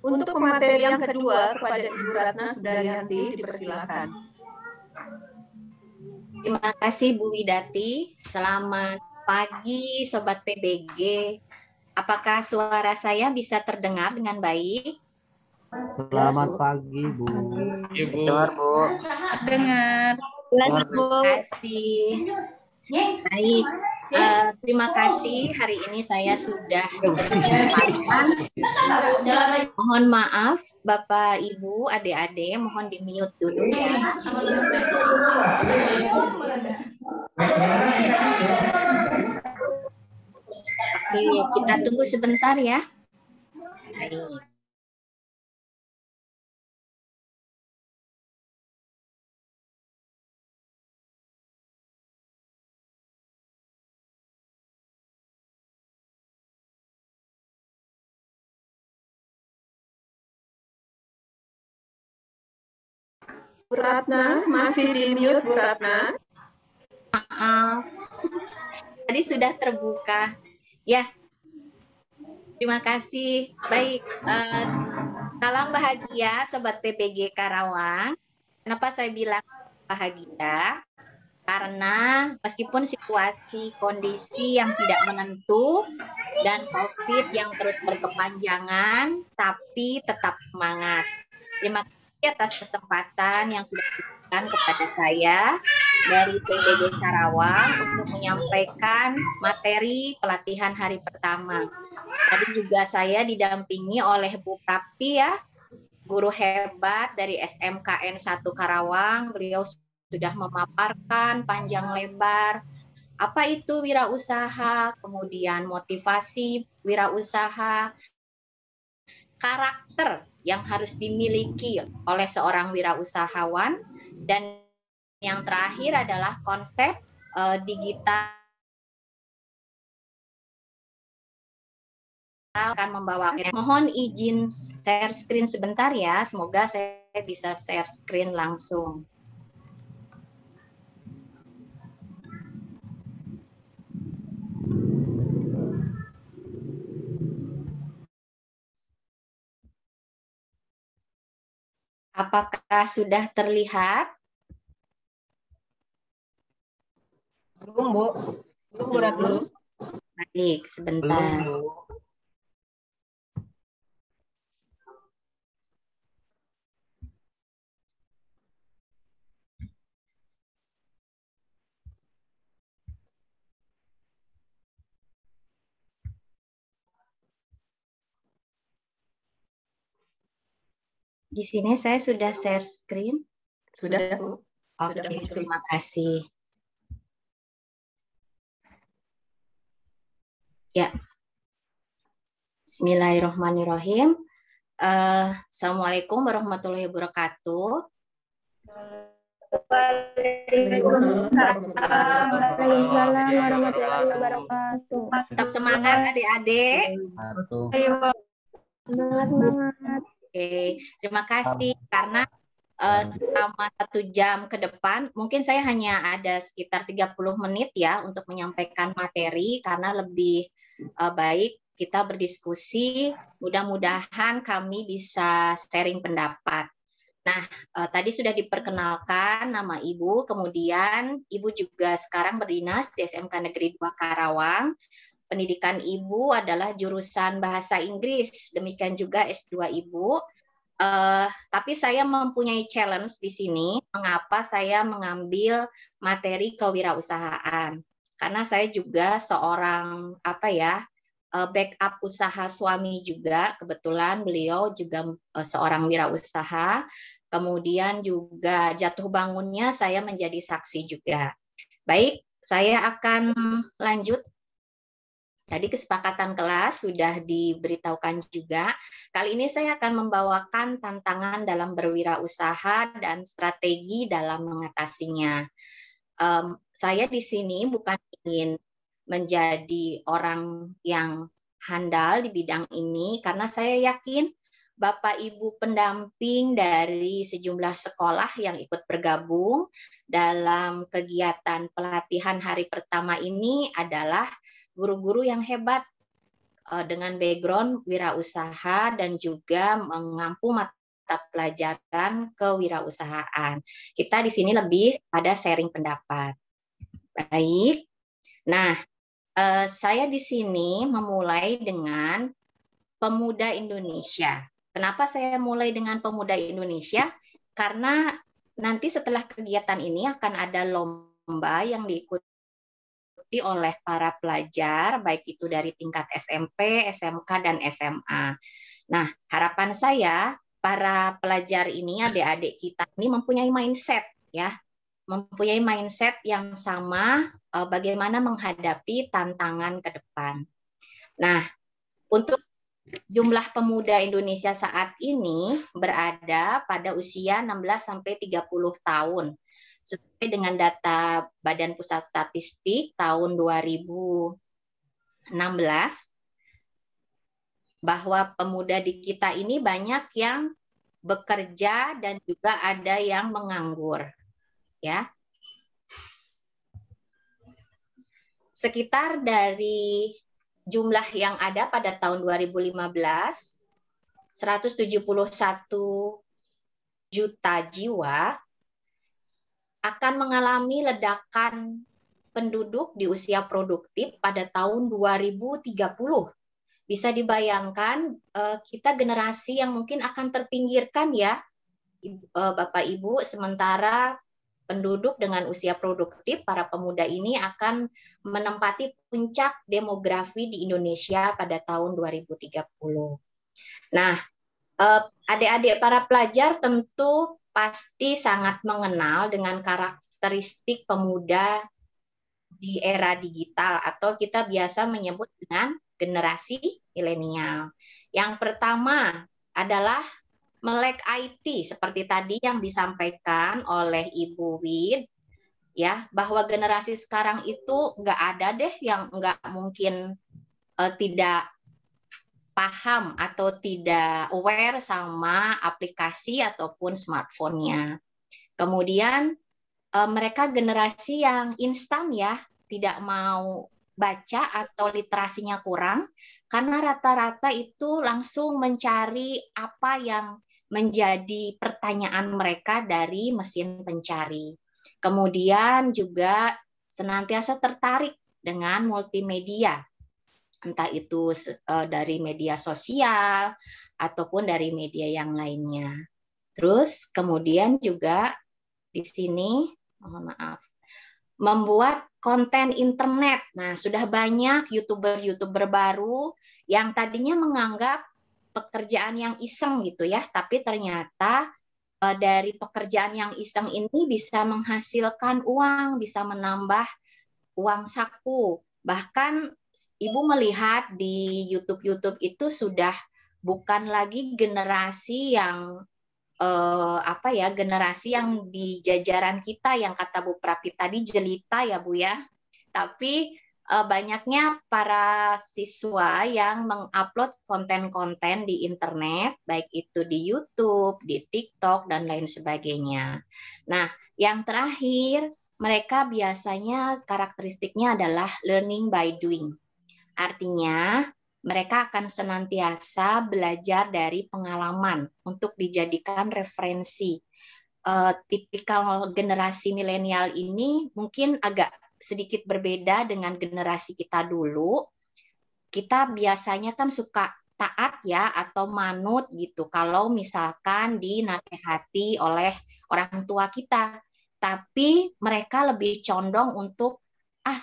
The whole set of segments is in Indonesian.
Untuk pemateri yang kedua kepada Ibu Ratna Sudaryanti, dipersilakan. Terima kasih Bu Widati. Selamat pagi Sobat PBG. Apakah suara saya bisa terdengar dengan baik? Selamat pagi Bu. Ibu. Dengar Bu. Dengar. Terima kasih. Baik. Terima kasih. Hari ini saya sudah berkesempatan. Mohon maaf, Bapak, Ibu, adik-adik, mohon di-mute dulu ya. Oke, kita tunggu sebentar ya. Baik. Bu Ratna, masih di-mute Bu Ratna. Maaf, tadi sudah terbuka. Ya, terima kasih. Baik, salam bahagia Sobat PPG Karawang. Kenapa saya bilang bahagia? Karena meskipun situasi kondisi yang tidak menentu dan COVID yang terus berkepanjangan, tapi tetap semangat. Terima kasih atas kesempatan yang sudah diberikan kepada saya dari PBG Karawang untuk menyampaikan materi pelatihan hari pertama. Tadi juga saya didampingi oleh Bu Prapti ya, guru hebat dari SMKN 1 Karawang. Beliau sudah memaparkan panjang lebar apa itu wirausaha, kemudian motivasi wirausaha, karakter yang harus dimiliki oleh seorang wirausahawan, dan yang terakhir adalah konsep digital akan membawa. Mohon izin share screen sebentar ya, semoga saya bisa share screen langsung. Apakah sudah terlihat? Belum, Bu. Belum, Bu Ratna. Baik, sebentar. Di sini saya sudah share screen. Sudah, Bu. Oke, terima kasih. Ya. Bismillahirrahmanirrahim. Assalamualaikum warahmatullahi wabarakatuh. Waalaikumsalam warahmatullahi wabarakatuh. Tetap semangat adik-adik. Semangat. Oke, terima kasih karena selama 1 jam ke depan mungkin saya hanya ada sekitar 30 menit ya untuk menyampaikan materi, karena lebih baik kita berdiskusi, mudah-mudahan kami bisa sharing pendapat. Nah, tadi sudah diperkenalkan nama Ibu, kemudian Ibu juga sekarang berdinas di SMK Negeri 2 Karawang. Pendidikan Ibu adalah jurusan Bahasa Inggris, demikian juga S2 Ibu. Tapi saya mempunyai challenge di sini, mengapa saya mengambil materi kewirausahaan. Karena saya juga seorang backup usaha suami juga, kebetulan beliau juga seorang wirausaha. Kemudian juga jatuh bangunnya saya menjadi saksi juga. Baik, saya akan lanjut. Tadi kesepakatan kelas sudah diberitahukan juga. Kali ini saya akan membawakan tantangan dalam berwirausaha dan strategi dalam mengatasinya. Saya di sini bukan ingin menjadi orang yang handal di bidang ini, karena saya yakin Bapak Ibu pendamping dari sejumlah sekolah yang ikut bergabung dalam kegiatan pelatihan hari pertama ini adalah guru-guru yang hebat, dengan background wirausaha dan juga mengampu mata pelajaran kewirausahaan. Kita di sini lebih pada sharing pendapat. Baik. Nah, saya di sini memulai dengan Pemuda Indonesia. Kenapa saya mulai dengan Pemuda Indonesia? Karena nanti setelah kegiatan ini akan ada lomba yang diikuti oleh para pelajar, baik itu dari tingkat SMP, SMK, dan SMA. Nah, harapan saya, para pelajar ini, adik-adik kita ini mempunyai mindset, ya, mempunyai mindset yang sama bagaimana menghadapi tantangan ke depan. Nah, untuk jumlah pemuda Indonesia saat ini berada pada usia 16-30 tahun. Sesuai dengan data Badan Pusat Statistik tahun 2016, bahwa pemuda di kita ini banyak yang bekerja dan juga ada yang menganggur. Ya. Sekitar dari jumlah yang ada pada tahun 2015, 171 juta jiwa akan mengalami ledakan penduduk di usia produktif pada tahun 2030. Bisa dibayangkan kita generasi yang mungkin akan terpinggirkan ya, Bapak Ibu, sementara penduduk dengan usia produktif, para pemuda ini akan menempati puncak demografi di Indonesia pada tahun 2030. Nah, adik-adik para pelajar tentu pasti sangat mengenal dengan karakteristik pemuda di era digital atau kita biasa menyebut dengan generasi milenial. Yang pertama adalah melek IT seperti tadi yang disampaikan oleh Ibu Wid, ya, bahwa generasi sekarang itu nggak ada deh yang nggak mungkin tidak paham atau tidak aware sama aplikasi ataupun smartphone-nya. Kemudian mereka generasi yang instan ya, tidak mau baca atau literasinya kurang, karena rata-rata itu langsung mencari apa yang menjadi pertanyaan mereka dari mesin pencari. Kemudian juga senantiasa tertarik dengan multimedia, entah itu dari media sosial ataupun dari media yang lainnya. Terus kemudian juga di sini, mohon maaf, membuat konten internet. Nah, sudah banyak YouTuber baru yang tadinya menganggap pekerjaan yang iseng gitu ya, tapi ternyata dari pekerjaan yang iseng ini bisa menghasilkan uang, bisa menambah uang saku. Bahkan Ibu melihat di YouTube itu sudah bukan lagi generasi yang generasi yang di jajaran kita yang kata Bu Prapi tadi jelita ya Bu ya, tapi banyaknya para siswa yang mengupload konten-konten di internet, baik itu di YouTube, di TikTok, dan lain sebagainya. Nah, yang terakhir, mereka biasanya karakteristiknya adalah learning by doing. Artinya, mereka akan senantiasa belajar dari pengalaman untuk dijadikan referensi. Tipikal generasi milenial ini mungkin agak sedikit berbeda dengan generasi kita dulu. Kita biasanya kan suka taat ya atau manut gitu kalau misalkan dinasehati oleh orang tua kita. Tapi mereka lebih condong untuk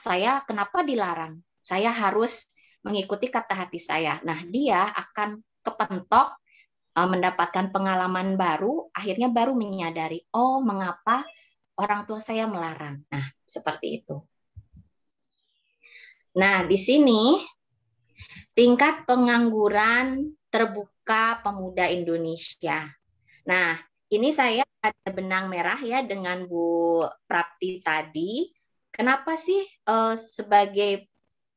saya kenapa dilarang? Saya harus mengikuti kata hati saya. Nah, dia akan kepentok mendapatkan pengalaman baru, akhirnya baru menyadari, oh mengapa orang tua saya melarang. Nah, seperti itu. Nah, di sini tingkat pengangguran terbuka pemuda Indonesia. Nah, ini saya ada benang merah ya dengan Bu Prapti tadi. Kenapa sih sebagai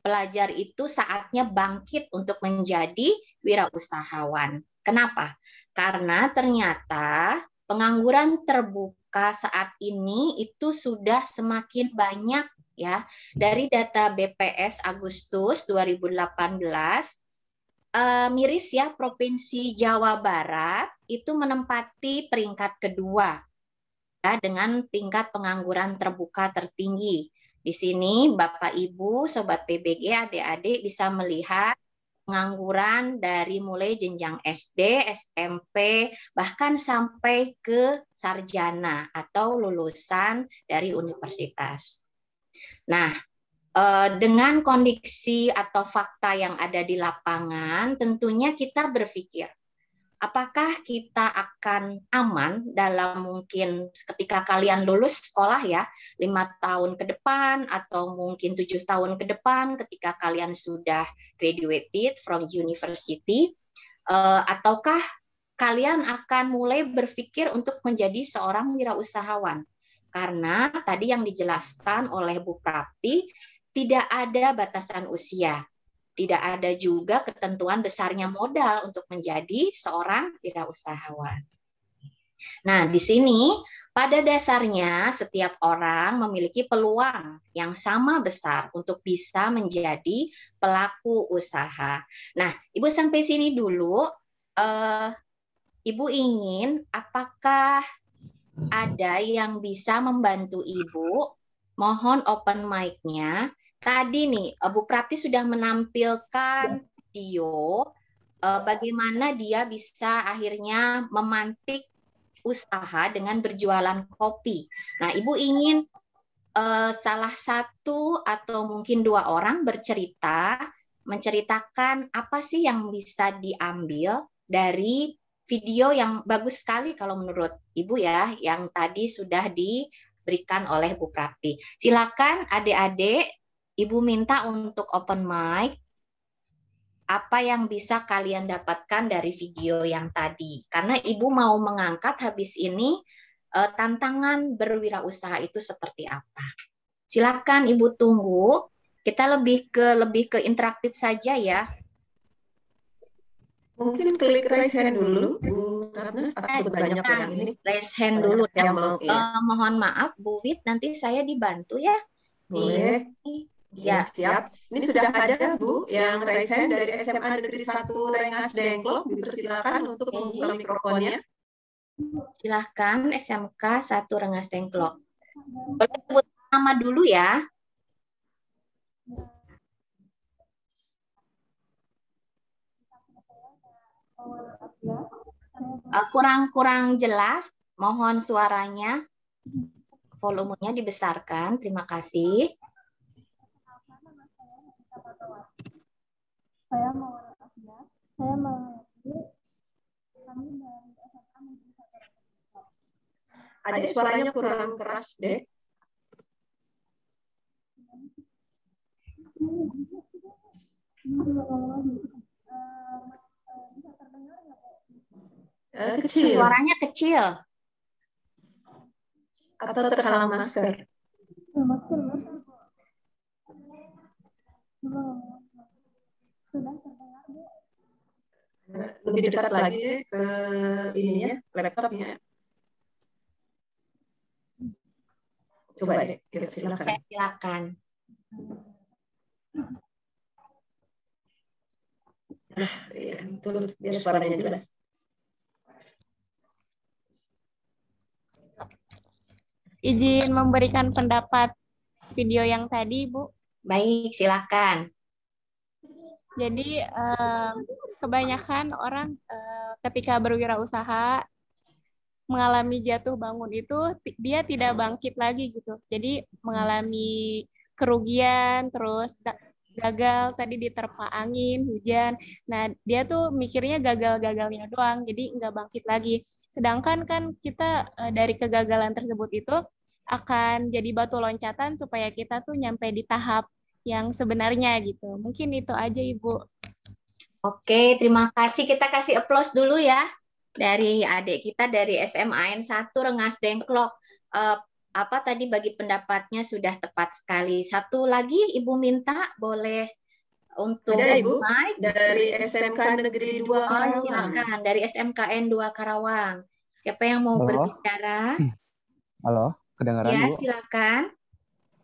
pelajar itu saatnya bangkit untuk menjadi wirausahawan? Kenapa? Karena ternyata pengangguran terbuka saat ini itu sudah semakin banyak ya. Dari data BPS Agustus 2018 miris ya, Provinsi Jawa Barat itu menempati peringkat kedua ya, dengan tingkat pengangguran terbuka tertinggi. Di sini Bapak Ibu, Sobat PBG, adik-adik bisa melihat pengangguran dari mulai jenjang SD, SMP, bahkan sampai ke sarjana atau lulusan dari universitas. Nah, dengan kondisi atau fakta yang ada di lapangan, tentunya kita berpikir, apakah kita akan aman dalam mungkin ketika kalian lulus sekolah ya, 5 tahun ke depan atau mungkin 7 tahun ke depan ketika kalian sudah graduated from university, ataukah kalian akan mulai berpikir untuk menjadi seorang wirausahawan? Karena tadi yang dijelaskan oleh Bu Prapti, tidak ada batasan usia. Tidak ada juga ketentuan besarnya modal untuk menjadi seorang wirausahawan. Nah, di sini pada dasarnya setiap orang memiliki peluang yang sama besar untuk bisa menjadi pelaku usaha. Nah, Ibu sampai sini dulu. Ibu ingin apakah ada yang bisa membantu Ibu? Mohon open mic-nya. Tadi nih, Bu Prapti sudah menampilkan video bagaimana dia bisa akhirnya memantik usaha dengan berjualan kopi. Nah, Ibu ingin salah satu atau mungkin 2 orang menceritakan apa sih yang bisa diambil dari video yang bagus sekali kalau menurut Ibu ya, yang tadi sudah diberikan oleh Bu Prapti. Silakan adik-adik, Ibu minta untuk open mic. Apa yang bisa kalian dapatkan dari video yang tadi? Karena Ibu mau mengangkat habis ini tantangan berwirausaha itu seperti apa. Silakan Ibu tunggu. Kita lebih ke interaktif saja ya. Mungkin klik raise hand dulu, Bu Ratna. Takut banyak yang ini. Raise hand dulu. Yang mau, ya. Mohon maaf, Bu Wit, nanti saya dibantu ya. Boleh. Ya, siap. Ini sudah ada, Bu, yang raise hand dari SMA Negeri 1 Rengas Dengklok. Dipersilakan untuk membuka mikrofonnya. Silahkan SMK 1 Rengas Dengklok. Boleh sebut nama dulu ya. Kurang jelas, mohon suaranya, volumenya dibesarkan. Terima kasih. Saya mau kami dari SMA Negeri 1. Adik suaranya kurang keras deh. Kecil. Suaranya kecil. Atau terhalang masker. Sudah terdengar, Bu? Lebih dekat lagi deh ke ininya, laptopnya. Coba deh, silakan. Silakan. Nah, ya, itu biar suaranya jelas. Izin memberikan pendapat video yang tadi, Bu. Baik, silakan. Jadi kebanyakan orang ketika berwirausaha mengalami jatuh bangun itu dia tidak bangkit lagi gitu. Jadi mengalami kerugian, terus gagal tadi diterpa angin, hujan. Nah, dia tuh mikirnya gagal-gagalnya doang, jadi nggak bangkit lagi. Sedangkan kan kita dari kegagalan tersebut itu akan jadi batu loncatan supaya kita tuh nyampe di tahap yang sebenarnya gitu. Mungkin itu aja, Ibu. Oke, terima kasih. Kita kasih aplaus dulu ya dari adik kita dari SMA N1 Rengas Dengklok. Apa tadi bagi pendapatnya sudah tepat sekali. Satu lagi Ibu minta boleh untuk ada Ibu dari SMK Negeri 2 Karawang. Silakan dari SMKN 2 Karawang. Siapa yang mau berbicara? Halo, kedengaran ya, Bu? Silakan.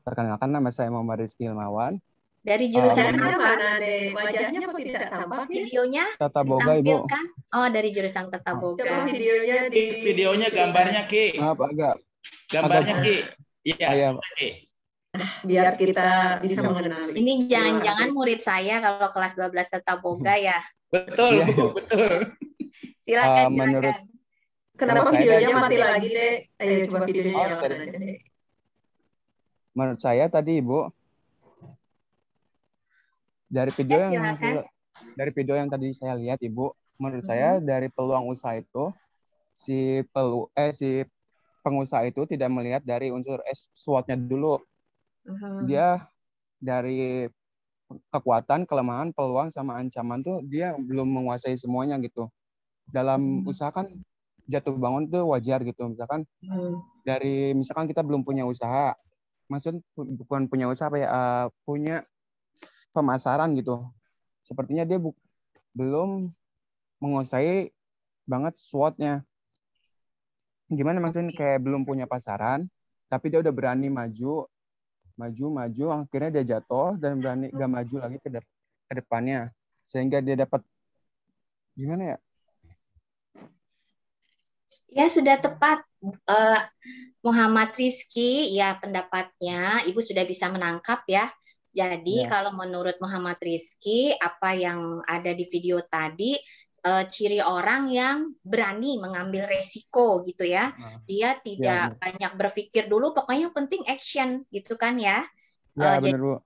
Perkenalkan, nama saya Muhammad Rizky Ilmawan. Dari jurusan Wajahnya apa? mana deh? Wajahnya kok tidak tampak ya? Videonya Tata Boga, Ibu. ditampilkan? Oh, dari jurusan Tata Coba Boga. videonya di Videonya gambarnya Ki. Maaf, agak Gambarnya Ki. Iya. ya, Ki. biar kita bisa mengenali. Ini jangan-jangan murid saya kalau kelas 12 Tata Boga ya. Betul, Iya. Bu, betul. Silakan, menurut silakan. Kenapa Kalau saya videonya tadi- mati lagi deh? Ayo coba videonya Oh, nyalakan tadi. aja deh. menurut saya tadi, Ibu, dari video Ya, yang silakan. dari video yang tadi saya lihat, Ibu, menurut saya dari peluang usaha itu si pengusaha itu tidak melihat dari unsur SWOT-nya dulu. Dia dari kekuatan, kelemahan, peluang sama ancaman tuh dia belum menguasai semuanya gitu. Dalam usaha kan jatuh bangun tuh wajar gitu. Misalkan misalkan kita belum punya usaha, maksud bukan punya usaha apa ya, punya pemasaran gitu. Sepertinya dia belum menguasai banget SWOT-nya. Gimana maksudnya kayak belum punya pasaran, tapi dia udah berani maju, akhirnya dia jatuh dan berani gak maju lagi ke depannya, sehingga dia dapat gimana ya? Ya, sudah tepat. Muhammad Rizky, ya pendapatnya Ibu sudah bisa menangkap ya. Jadi kalau menurut Muhammad Rizky, apa yang ada di video tadi, ciri orang yang berani mengambil resiko gitu ya. Dia tidak banyak berpikir dulu, pokoknya yang penting action gitu kan ya. Benar, Bu.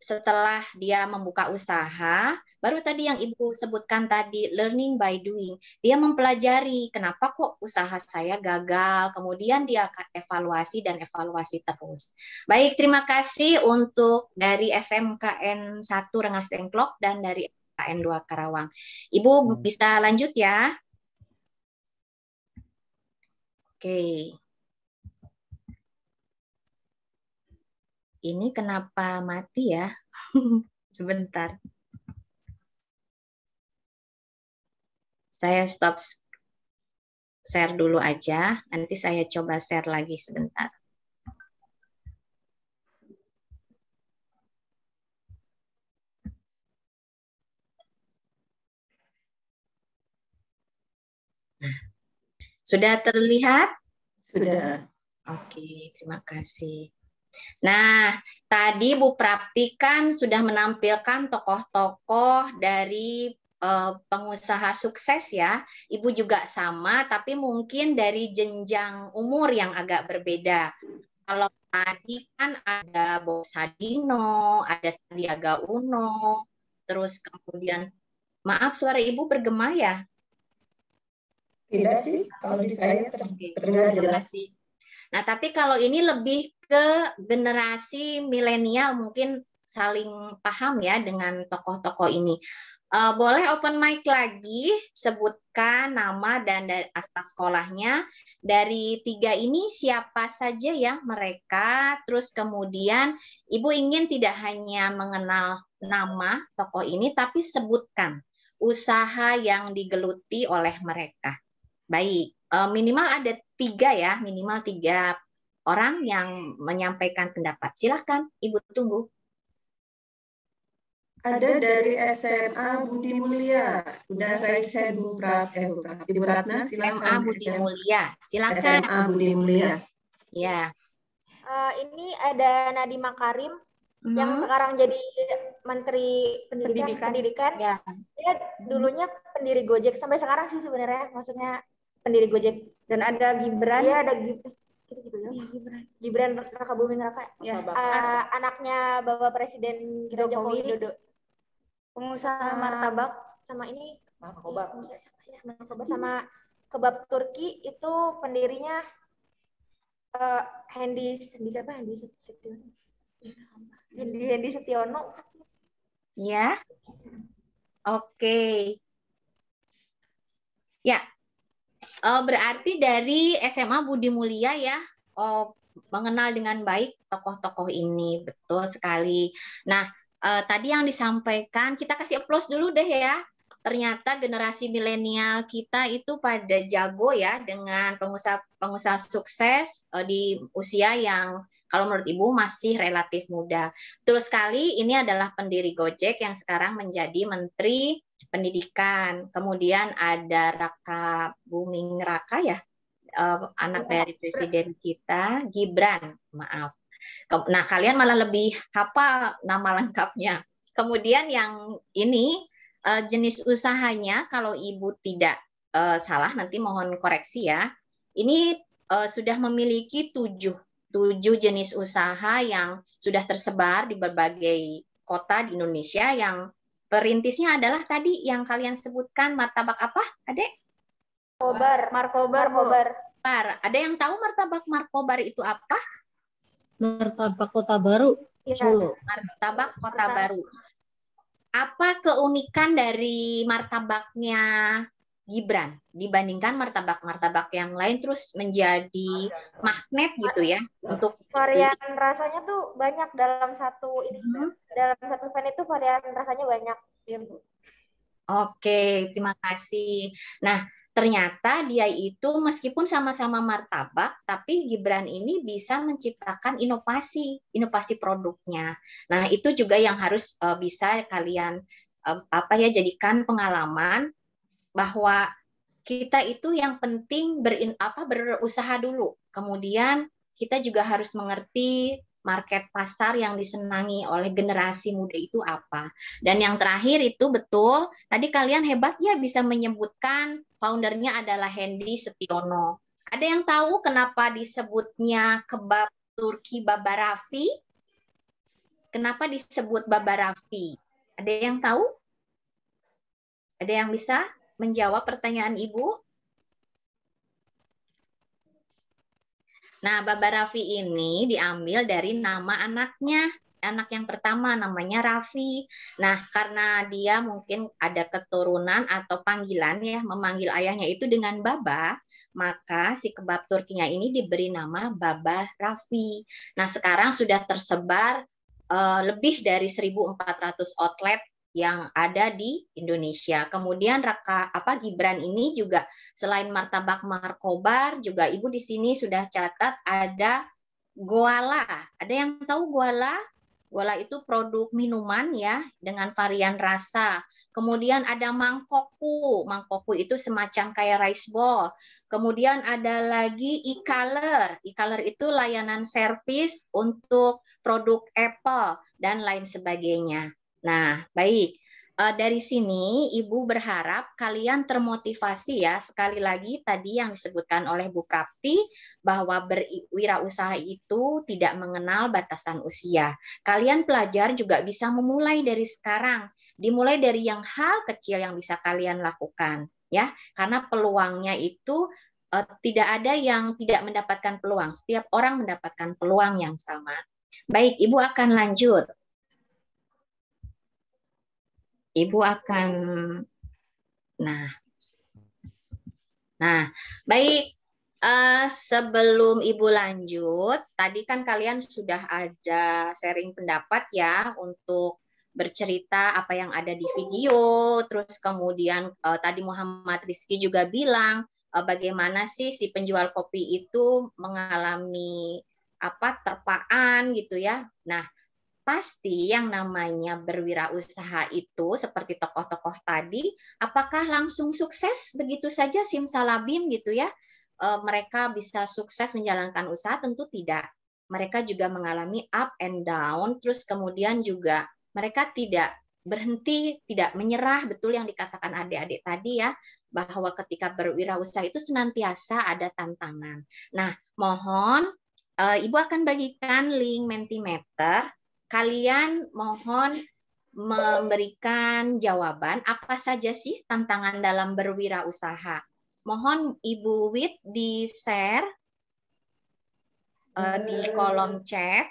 Setelah dia membuka usaha, baru tadi yang Ibu sebutkan tadi, learning by doing. Dia mempelajari kenapa kok usaha saya gagal, kemudian dia akan evaluasi dan evaluasi terus. Baik, terima kasih untuk dari SMKN 1 Rengas Dengklok dan dari SMKN 2 Karawang. Ibu bisa lanjut ya. Oke. Ini kenapa mati ya? Sebentar. Saya stop share dulu aja. Nanti saya coba share lagi sebentar. Nah, sudah terlihat? Sudah. Oke, terima kasih. Nah, tadi Bu Prapti kan sudah menampilkan tokoh-tokoh dari pengusaha sukses ya. Ibu juga sama, tapi mungkin dari jenjang umur yang agak berbeda. Kalau tadi kan ada Bob Sadino, ada Sandiaga Uno, terus kemudian, maaf suara Ibu bergema ya? Tidak sih, kalau di saya terdengar jelas. Nah, tapi kalau ini lebih ke generasi milenial mungkin saling paham ya dengan tokoh-tokoh ini. Boleh open mic lagi, sebutkan nama dan asal sekolahnya. Dari 3 ini siapa saja ya mereka, terus kemudian Ibu ingin tidak hanya mengenal nama tokoh ini, tapi sebutkan usaha yang digeluti oleh mereka. Baik, minimal ada 3 ya, minimal 3 orang yang menyampaikan pendapat. Silahkan, Ibu tunggu. Ada dari SMA Budi Mulia. Udah raise hand Bu Ratna, silakan. SMA Budi Mulia, silakan. SMA Budi Mulia. Ya. Ini ada Nadiem Makarim yang sekarang jadi Menteri Pendidikan. Ya. Dia dulunya pendiri Gojek sampai sekarang sih sebenarnya, maksudnya pendiri Gojek. Dan ada Gibran. Iya, ada Gibran. Gitu ya. Gibran Rakabuming Raka. Ya. Anaknya Bapak Presiden Joko Widodo. Pengusaha martabak sama ini sama kebab Turki itu pendirinya Hendy Setiono. Ya. Oke. Ya. Berarti dari SMA Budi Mulia ya, mengenal dengan baik tokoh-tokoh ini, betul sekali. Nah, tadi yang disampaikan, kita kasih applause dulu deh ya. Ternyata generasi milenial kita itu pada jago ya dengan pengusaha sukses di usia yang kalau menurut Ibu masih relatif muda. Betul sekali, ini adalah pendiri Gojek yang sekarang menjadi Menteri Pendidikan. Kemudian ada Raka Buming Raka ya, anak dari Presiden kita, Gibran, maaf. Nah, kalian malah lebih hafal nama lengkapnya. Kemudian yang ini jenis usahanya, kalau Ibu tidak salah, nanti mohon koreksi ya. Ini sudah memiliki 7 jenis usaha yang sudah tersebar di berbagai kota di Indonesia. Yang perintisnya adalah tadi yang kalian sebutkan, martabak apa, Adek? Markobar. Ada yang tahu martabak Markobar itu apa? Martabak Kota Baru, Solo. Martabak Kota Baru. Apa keunikan dari martabaknya Gibran dibandingkan martabak-martabak yang lain, terus menjadi magnet gitu ya untuk varian rasanya tuh banyak dalam satu ini. Dalam satu pan itu varian rasanya banyak. Oke, terima kasih. Nah, ternyata dia itu meskipun sama-sama martabak, tapi Gibran ini bisa menciptakan inovasi produknya. Nah, itu juga yang harus bisa kalian jadikan pengalaman, bahwa kita itu yang penting berusaha dulu. Kemudian kita juga harus mengerti market pasar yang disenangi oleh generasi muda itu apa. Dan yang terakhir itu betul, tadi kalian hebat ya bisa menyebutkan foundernya adalah Hendy Setiono. Ada yang tahu kenapa disebutnya kebab Turki Baba Raffi? Kenapa disebut Baba Raffi? Ada yang tahu? Ada yang bisa menjawab pertanyaan Ibu? Nah, Baba Raffi ini diambil dari nama anaknya. Anak yang pertama namanya Raffi. Nah, karena dia mungkin ada keturunan atau panggilan ya, memanggil ayahnya itu dengan Baba, maka si kebab Turkinya ini diberi nama Baba Raffi. Nah, sekarang sudah tersebar lebih dari 1.400 outlet yang ada di Indonesia. Kemudian Gibran ini juga selain martabak Markobar, juga Ibu di sini sudah catat ada Goala. Ada yang tahu Goala? Goala itu produk minuman ya dengan varian rasa. Kemudian ada Mangkoku. Mangkoku itu semacam kayak rice ball. Kemudian ada lagi e-color. E-color itu layanan servis untuk produk Apple dan lain sebagainya. Nah, baik. Dari sini Ibu berharap kalian termotivasi ya. Sekali lagi tadi yang disebutkan oleh Bu Prapti bahwa berwirausaha itu tidak mengenal batasan usia. Kalian pelajar juga bisa memulai dari sekarang. Dimulai dari yang hal kecil yang bisa kalian lakukan ya. Karena peluangnya itu tidak ada yang tidak mendapatkan peluang. Setiap orang mendapatkan peluang yang sama. Baik, Ibu akan lanjut. Ibu akan, nah, baik. Sebelum Ibu lanjut, tadi kan kalian sudah ada sharing pendapat ya untuk bercerita apa yang ada di video. Terus kemudian tadi Muhammad Rizky juga bilang bagaimana sih si penjual kopi itu mengalami terpaan gitu ya. Nah, pasti yang namanya berwirausaha itu seperti tokoh-tokoh tadi, apakah langsung sukses begitu saja simsalabim gitu ya? Mereka bisa sukses menjalankan usaha? Tentu tidak. Mereka juga mengalami up and down, terus kemudian juga mereka tidak berhenti, tidak menyerah, betul yang dikatakan adik-adik tadi ya, bahwa ketika berwirausaha itu senantiasa ada tantangan. Nah, mohon Ibu akan bagikan link Mentimeter. Kalian mohon memberikan jawaban apa saja sih tantangan dalam berwirausaha. Mohon Ibu Wit di-share di kolom chat.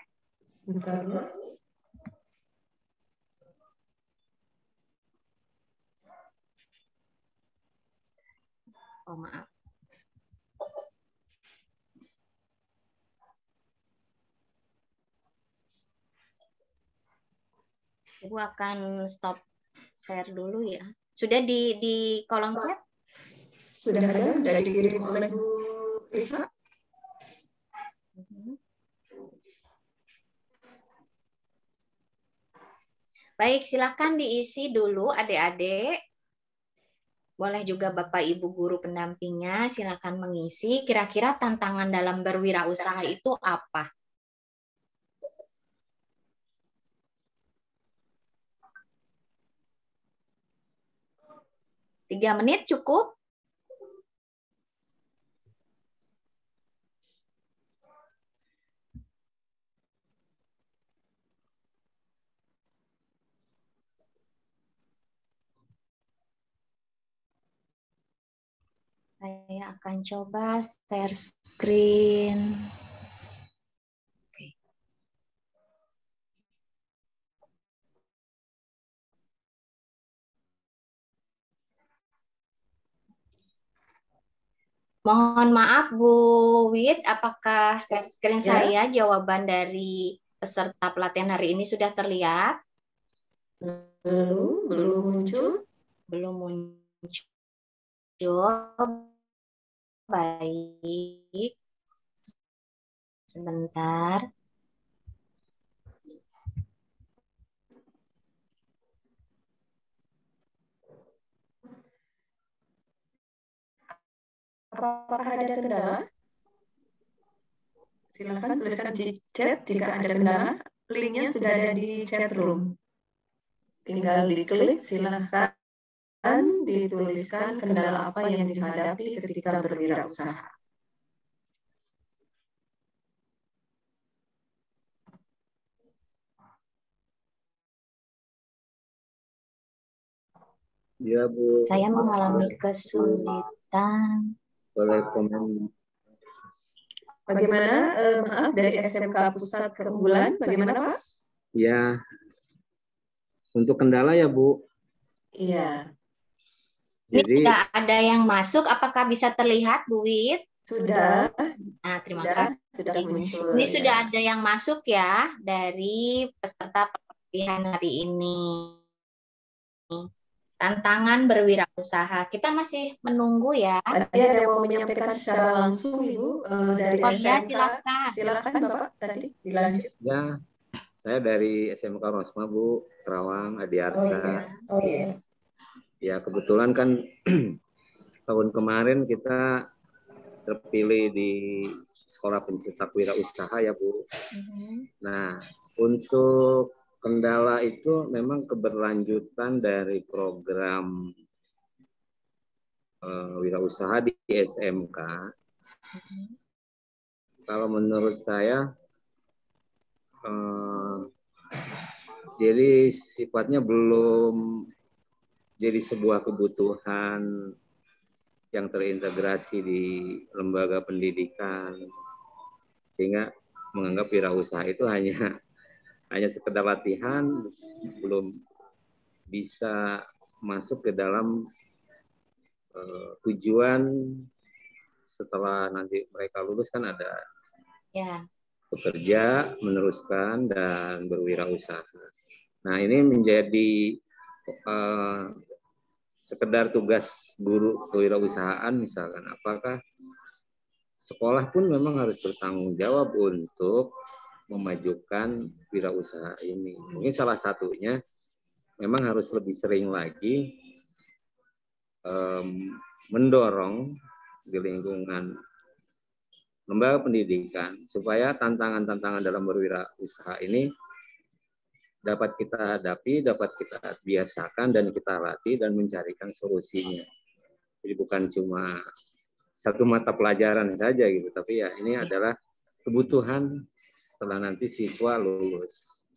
Oh, maaf. Ibu akan stop share dulu ya. Sudah di kolom chat? Sudah ada dikirim oleh Bu Risa. Baik, silakan diisi dulu adik-adik. Boleh juga Bapak Ibu guru pendampingnya, silakan mengisi. Kira-kira tantangan dalam berwirausaha itu apa? Tiga menit cukup? Saya akan coba share screen. Oke. Mohon maaf Bu Wid, apakah share screen saya jawaban dari peserta pelatihan hari ini sudah terlihat? Belum muncul. Belum muncul. Baik. Sebentar. Apakah ada kendala? Silakan tuliskan di chat jika ada kendala. Linknya sudah ada di chat room. Tinggal diklik, silakan dituliskan kendala apa yang dihadapi ketika berwirausaha. Ya Bu. Saya mengalami kesulitan. Boleh komen. Bagaimana? Maaf, dari SMK Pusat Keunggulan, bagaimana Pak? Ya, untuk kendala ya Bu. Iya. Ini Jadi, sudah ada yang masuk, apakah bisa terlihat Bu Wid? Sudah. Nah, terima kasih. Sudah muncul. Ini sudah ada yang masuk ya dari peserta pelatihan hari ini. Tantangan berwirausaha. Kita masih menunggu ya. Tadi ada yang mau menyampaikan secara langsung Ibu dari Oh iya, SMK. silakan. Silakan Bapak tadi dilanjut. ya, saya dari SMK Rosma Bu, Kerawang, Adiarsa. Oh iya. Ya, kebetulan kan tahun kemarin kita terpilih di Sekolah Pencetak Wirausaha ya Bu. Nah, untuk kendala itu memang keberlanjutan dari program wirausaha di SMK. Kalau menurut saya, jadi sifatnya belum jadi sebuah kebutuhan yang terintegrasi di lembaga pendidikan, sehingga menganggap wirausaha itu hanya sekedar latihan, belum bisa masuk ke dalam tujuan setelah nanti mereka lulus kan ada bekerja, meneruskan, dan berwirausaha. Nah, ini menjadi sekedar tugas guru kewirausahaan misalkan, apakah sekolah pun memang harus bertanggung jawab untuk memajukan wirausaha ini. Mungkin salah satunya memang harus lebih sering lagi mendorong di lingkungan lembaga pendidikan supaya tantangan-tantangan dalam berwirausaha ini dapat kita hadapi, dapat kita biasakan dan kita latih dan mencarikan solusinya. Jadi bukan cuma satu mata pelajaran saja gitu, tapi ya ini adalah kebutuhan setelah nanti siswa lulus.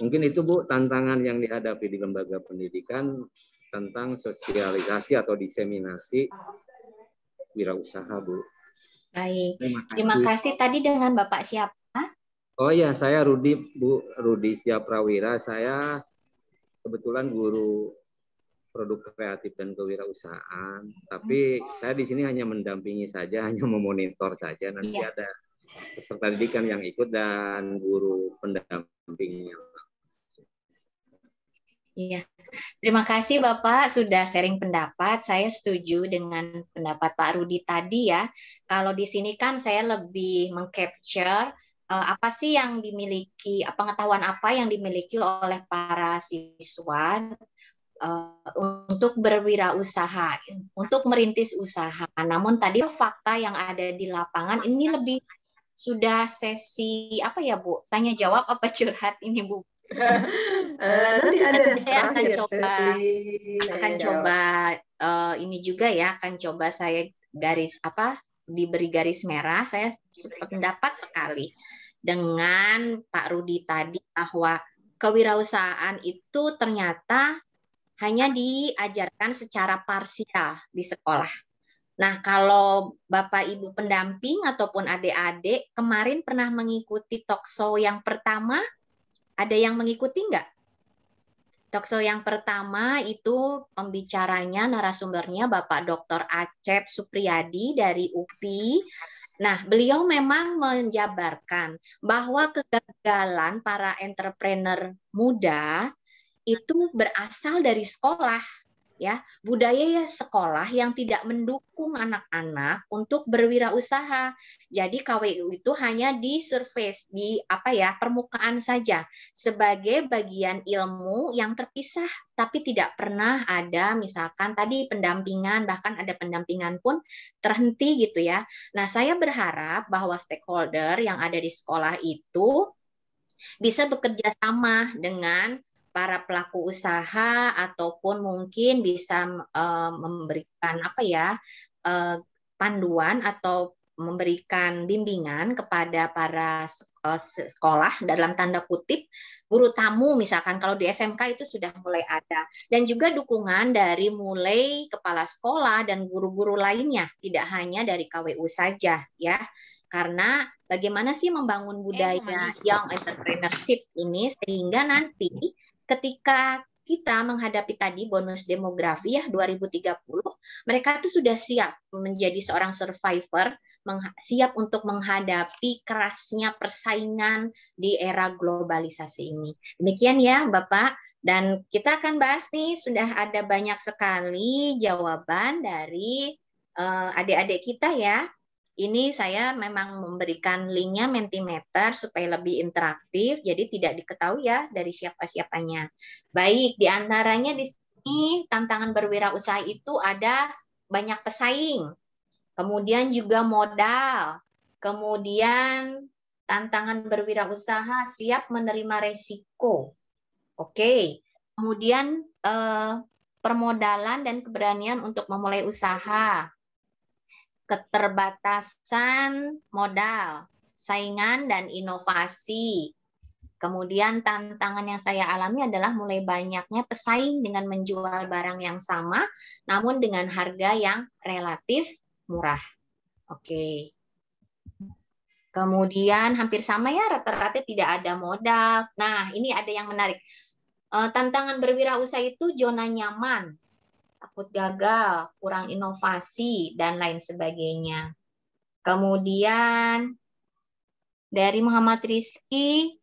Mungkin itu Bu tantangan yang dihadapi di lembaga pendidikan tentang sosialisasi atau diseminasi wirausaha Bu. Baik, terima kasih. Tadi dengan Bapak siapa? Oh ya, saya Rudi Bu, Rudi Siaprawira. Saya kebetulan guru produk kreatif dan kewirausahaan, tapi saya di sini hanya mendampingi saja, hanya memonitor saja. Nanti ada peserta didikan yang ikut dan guru pendampingnya. Iya, terima kasih Bapak sudah sharing pendapat. Saya setuju dengan pendapat Pak Rudi tadi ya. Kalau di sini kan saya lebih mengcapture apa sih yang dimiliki, pengetahuan apa yang dimiliki oleh para siswa untuk berwirausaha, untuk merintis usaha. Namun tadi fakta yang ada di lapangan ini lebih sudah sesi apa ya Bu? Tanya jawab apa curhat ini Bu? Nanti ada Saya akan terakhir coba sesi tanya jawab. ini juga ya, akan coba saya diberi garis merah. Saya sependapat sekali dengan Pak Rudi tadi bahwa kewirausahaan itu ternyata hanya diajarkan secara parsial di sekolah. Nah, kalau Bapak Ibu pendamping ataupun adik-adik kemarin pernah mengikuti talkshow yang pertama, ada yang mengikuti nggak? Talkshow yang pertama itu pembicaranya, narasumbernya Bapak Dr. Acep Supriyadi dari UPI. Nah, beliau memang menjabarkan bahwa kegagalan para entrepreneur muda itu berasal dari sekolah, ya, budaya sekolah yang tidak mendukung anak-anak untuk berwirausaha. Jadi KWU itu hanya di surface, di permukaan saja sebagai bagian ilmu yang terpisah, tapi tidak pernah ada misalkan tadi pendampingan, bahkan ada pendampingan pun terhenti gitu ya. Nah, saya berharap bahwa stakeholder yang ada di sekolah itu bisa bekerja sama dengan para pelaku usaha ataupun mungkin bisa memberikan panduan atau memberikan bimbingan kepada para sekolah dalam tanda kutip guru tamu, misalkan kalau di SMK itu sudah mulai ada, dan juga dukungan dari mulai kepala sekolah dan guru-guru lainnya, tidak hanya dari KWU saja ya. Karena bagaimana sih membangun budaya young entrepreneurship ini sehingga nanti ketika kita menghadapi tadi bonus demografi ya 2030, mereka itu sudah siap menjadi seorang survivor, siap untuk menghadapi kerasnya persaingan di era globalisasi ini. Demikian ya Bapak, dan kita akan bahas nih, sudah ada banyak sekali jawaban dari adik-adik kita ya. Ini saya memang memberikan linknya Mentimeter supaya lebih interaktif, jadi tidak diketahui ya dari siapa-siapanya. Baik, diantaranya di sini tantangan berwirausaha itu ada banyak pesaing, kemudian juga modal, kemudian tantangan berwirausaha siap menerima resiko. Oke, kemudian permodalan dan keberanian untuk memulai usaha, keterbatasan modal, saingan dan inovasi. Kemudian tantangan yang saya alami adalah mulai banyaknya pesaing dengan menjual barang yang sama, namun dengan harga yang relatif murah. Oke. Kemudian hampir sama ya, rata-rata tidak ada modal. Nah, ini ada yang menarik. Tantangan berwirausaha itu zona nyaman, takut gagal, kurang inovasi, dan lain sebagainya. Kemudian dari Muhammad Rizky,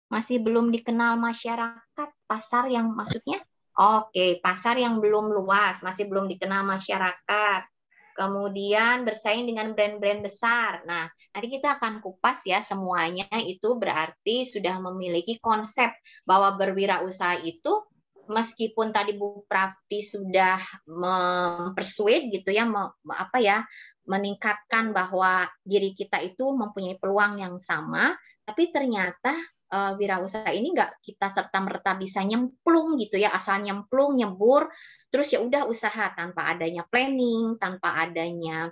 masih belum dikenal masyarakat, pasar yang maksudnya? Oke, pasar yang belum luas, masih belum dikenal masyarakat. Kemudian bersaing dengan brand-brand besar. Nah, nanti kita akan kupas ya semuanya, itu berarti sudah memiliki konsep bahwa berwirausaha itu meskipun tadi Bu Prafti sudah mempersuade gitu ya, meningkatkan bahwa diri kita itu mempunyai peluang yang sama, tapi ternyata wirausaha ini nggak kita serta-merta bisa nyemplung gitu ya, asal nyemplung, nyebur, terus ya udah usaha tanpa adanya planning, tanpa adanya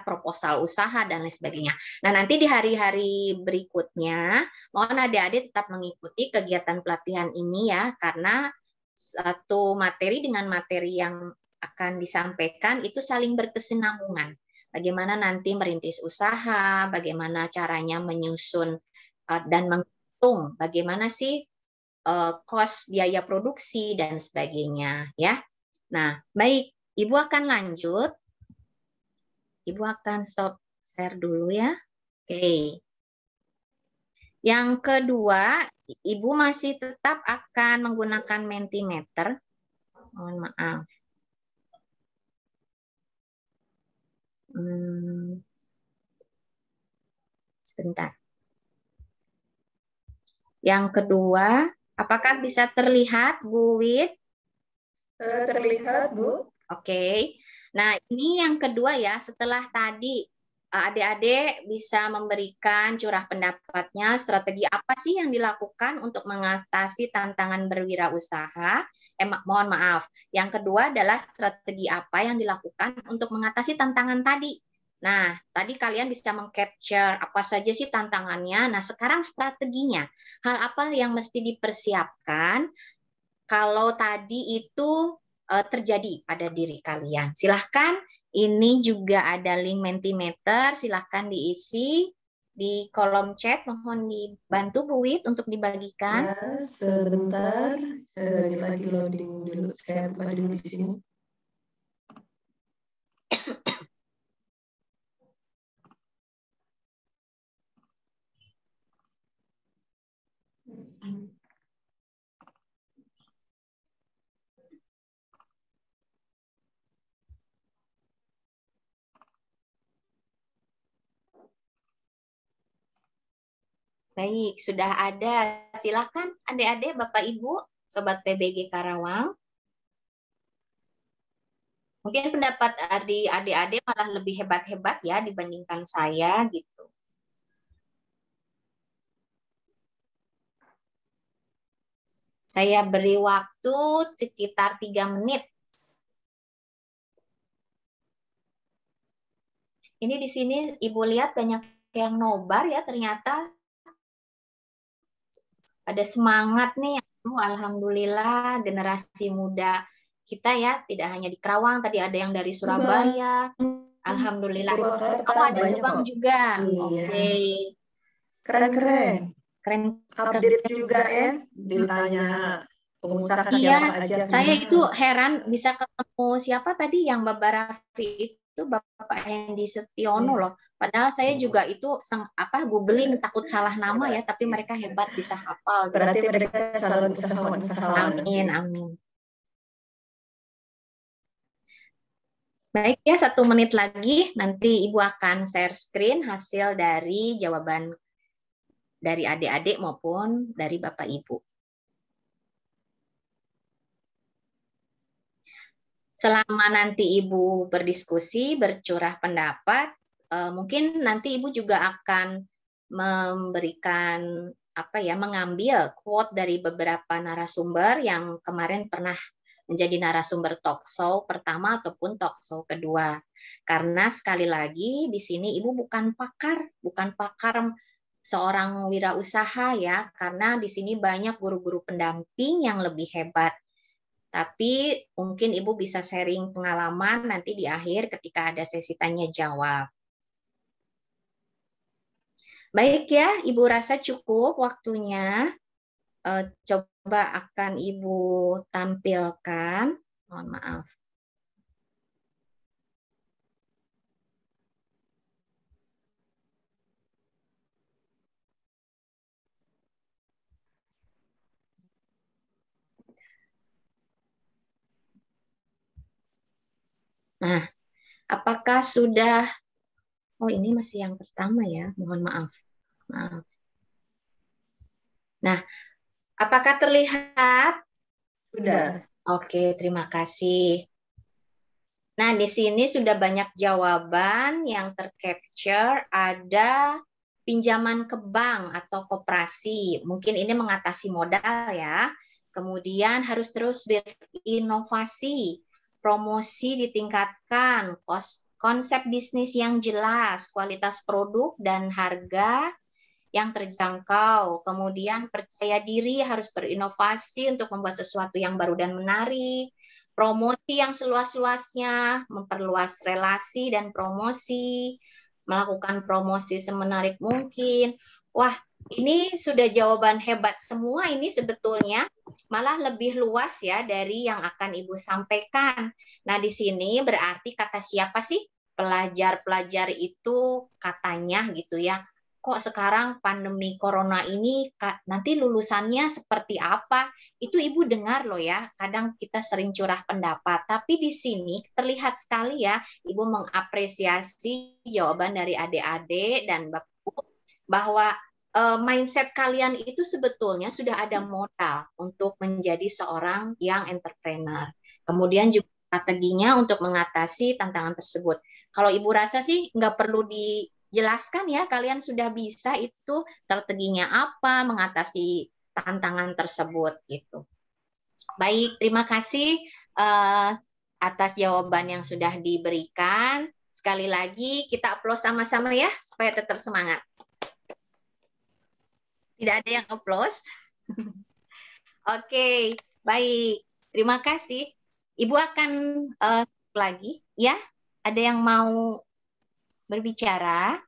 proposal usaha dan lain sebagainya. Nah, nanti di hari-hari berikutnya mohon adik-adik tetap mengikuti kegiatan pelatihan ini ya, karena satu materi dengan materi yang akan disampaikan itu saling berkesinambungan. Bagaimana nanti merintis usaha, bagaimana caranya menyusun dan menghitung bagaimana sih cost biaya produksi dan sebagainya ya. Nah, baik, Ibu akan lanjut. Ibu akan stop share dulu ya. Oke. Yang kedua, Ibu masih tetap akan menggunakan Mentimeter. Mohon maaf. Sebentar. Yang kedua, apakah bisa terlihat, Bu Wid? Terlihat, Bu. Oke. Nah, ini yang kedua ya, setelah tadi adik-adik bisa memberikan curah pendapatnya, strategi apa sih yang dilakukan untuk mengatasi tantangan berwirausaha? Mohon maaf. Yang kedua adalah strategi apa yang dilakukan untuk mengatasi tantangan tadi. Nah, tadi kalian bisa meng-capture apa saja sih tantangannya. Nah, sekarang strateginya. Hal apa yang mesti dipersiapkan kalau tadi itu terjadi pada diri kalian. Silahkan, ini juga ada link Mentimeter, silahkan diisi di kolom chat. Mohon dibantu Bu Wid untuk dibagikan. Ya, sebentar. Ini lagi loading dulu. Saya buka dulu di sini. Baik, sudah ada. Silakan adik-adik, Bapak Ibu, Sobat PBG Karawang. Mungkin pendapat adik-adik malah lebih hebat-hebat ya dibandingkan saya gitu. Saya beri waktu sekitar 3 menit. Ini di sini Ibu lihat banyak yang nobar ya ternyata. Ada semangat nih, alhamdulillah generasi muda kita ya, tidak hanya di Karawang, tadi ada yang dari Surabaya, alhamdulillah. Oh, ada Subang juga, iya. Oke. Keren-keren. Keren. Update juga ya, ditanya pengusaha Iya, siapa aja. saya itu heran bisa ketemu siapa tadi yang Bapak Raffi itu Bapak Hendi Setiono loh. Padahal saya juga itu googling takut salah nama ya, tapi mereka hebat bisa hafal. Gitu. Berarti mereka calon usahawan. Amin, amin. Baik ya, 1 menit lagi nanti Ibu akan share screen hasil dari jawaban dari adik-adik maupun dari Bapak Ibu. Selama nanti Ibu berdiskusi, bercurah pendapat, mungkin nanti Ibu juga akan memberikan mengambil quote dari beberapa narasumber yang kemarin pernah menjadi narasumber talkshow pertama ataupun talkshow kedua. Karena sekali lagi di sini Ibu bukan pakar seorang wirausaha ya, karena di sini banyak guru-guru pendamping yang lebih hebat. Tapi mungkin Ibu bisa sharing pengalaman nanti di akhir ketika ada sesi tanya jawab. Baik ya, Ibu rasa cukup waktunya. Coba akan Ibu tampilkan. Mohon maaf. Nah, apakah sudah... Oh, ini masih yang pertama ya. Mohon maaf. Maaf. Nah, apakah terlihat? Sudah. Oke, terima kasih. Nah, di sini sudah banyak jawaban yang tercapture. Ada pinjaman ke bank atau koperasi. Mungkin ini mengatasi modal ya. Kemudian harus terus berinovasi. Promosi ditingkatkan, konsep bisnis yang jelas, kualitas produk dan harga yang terjangkau. Kemudian percaya diri, harus berinovasi untuk membuat sesuatu yang baru dan menarik. Promosi yang seluas-luasnya, memperluas relasi dan promosi, melakukan promosi semenarik mungkin. Wah, ini sudah jawaban hebat semua ini sebetulnya. Malah lebih luas ya dari yang akan Ibu sampaikan. Nah, di sini berarti kata siapa sih? Pelajar-pelajar itu katanya gitu ya. Kok sekarang pandemi corona ini nanti lulusannya seperti apa? Itu Ibu dengar loh ya. Kadang kita sering curah pendapat. Tapi di sini terlihat sekali ya Ibu mengapresiasi jawaban dari adik-adik dan Bapak. bahwa mindset kalian itu sebetulnya sudah ada modal untuk menjadi seorang young entrepreneur. Kemudian juga strateginya untuk mengatasi tantangan tersebut. Kalau Ibu rasa sih nggak perlu dijelaskan ya, kalian sudah bisa itu strateginya apa, mengatasi tantangan tersebut gitu. Baik, terima kasih atas jawaban yang sudah diberikan. Sekali lagi kita aplaus sama-sama ya, supaya tetap semangat. Tidak ada yang aplaus. Oke, baik. Terima kasih. Ibu akan lagi, ya. Ada yang mau berbicara?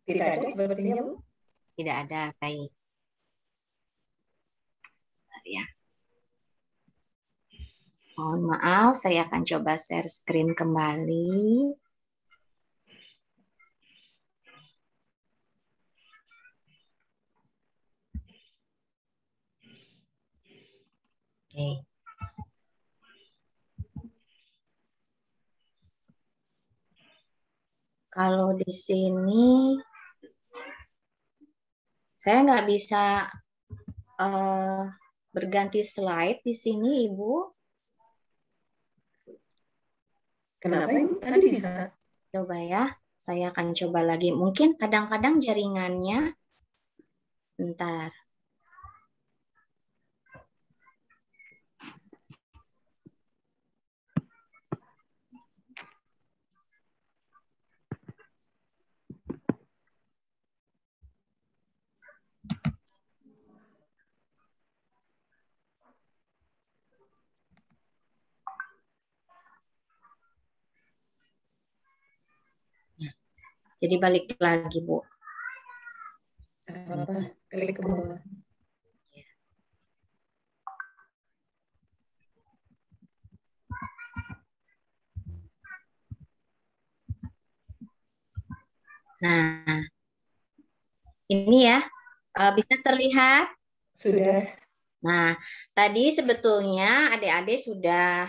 Tidak ada sepertinya, Bu. Tidak ada, baik. Ya. Mohon maaf, saya akan coba share screen kembali. Oke. Kalau di sini saya nggak bisa berganti slide di sini, Ibu. Kenapa Ibu? Tadi bisa. Coba ya, saya akan coba lagi. Mungkin kadang-kadang jaringannya, bentar. Jadi balik lagi, Bu. Apa? Klik ke bawah. Nah, ini ya, bisa terlihat? Sudah. Nah, tadi sebetulnya adik-adik sudah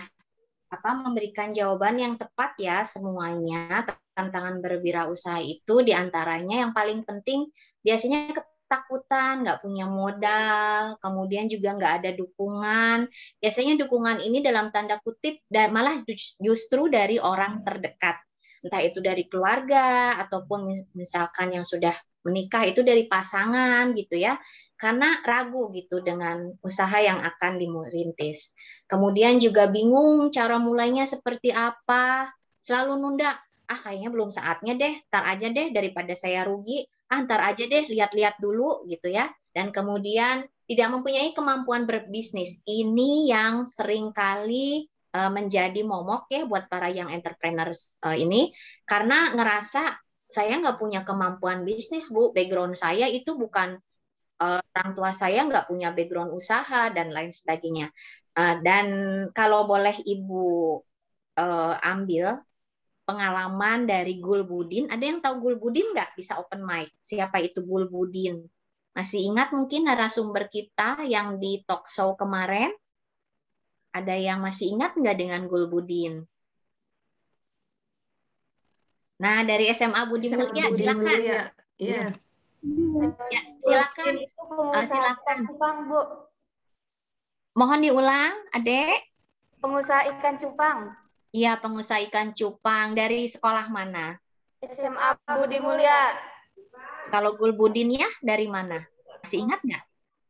memberikan jawaban yang tepat ya semuanya. Tantangan berwirausaha itu diantaranya yang paling penting biasanya ketakutan, nggak punya modal, kemudian juga nggak ada dukungan. Biasanya dukungan ini dalam tanda kutip dan malah justru dari orang terdekat. Entah itu dari keluarga ataupun misalkan yang sudah menikah itu dari pasangan gitu ya. Karena ragu gitu dengan usaha yang akan dirintis. Kemudian juga bingung cara mulainya seperti apa, selalu nunda. Kayaknya belum saatnya deh, ntar aja deh daripada saya rugi, ntar aja deh lihat-lihat dulu gitu ya. Dan kemudian tidak mempunyai kemampuan berbisnis. Ini yang seringkali menjadi momok ya buat para young entrepreneurs ini, karena ngerasa saya nggak punya kemampuan bisnis, Bu. Background saya itu bukan orang tua saya nggak punya background usaha dan lain sebagainya. Dan kalau boleh Ibu ambil pengalaman dari Gulbuddin, ada yang tahu Gulbuddin nggak? Bisa open mic. Siapa itu Gulbuddin? Masih ingat mungkin narasumber kita yang di talk show kemarin? Ada yang masih ingat nggak dengan Gulbuddin? Nah, dari SMA Budi Mulia, silakan. Iya. Ya, silakan. Silakan. Cupang, Bu. Mohon diulang, Adek. Pengusaha ikan cupang. Iya, pengusaha ikan cupang. Dari sekolah mana? SMA Budi Mulia. Kalau Gulbuddin ya, dari mana? Masih ingat nggak?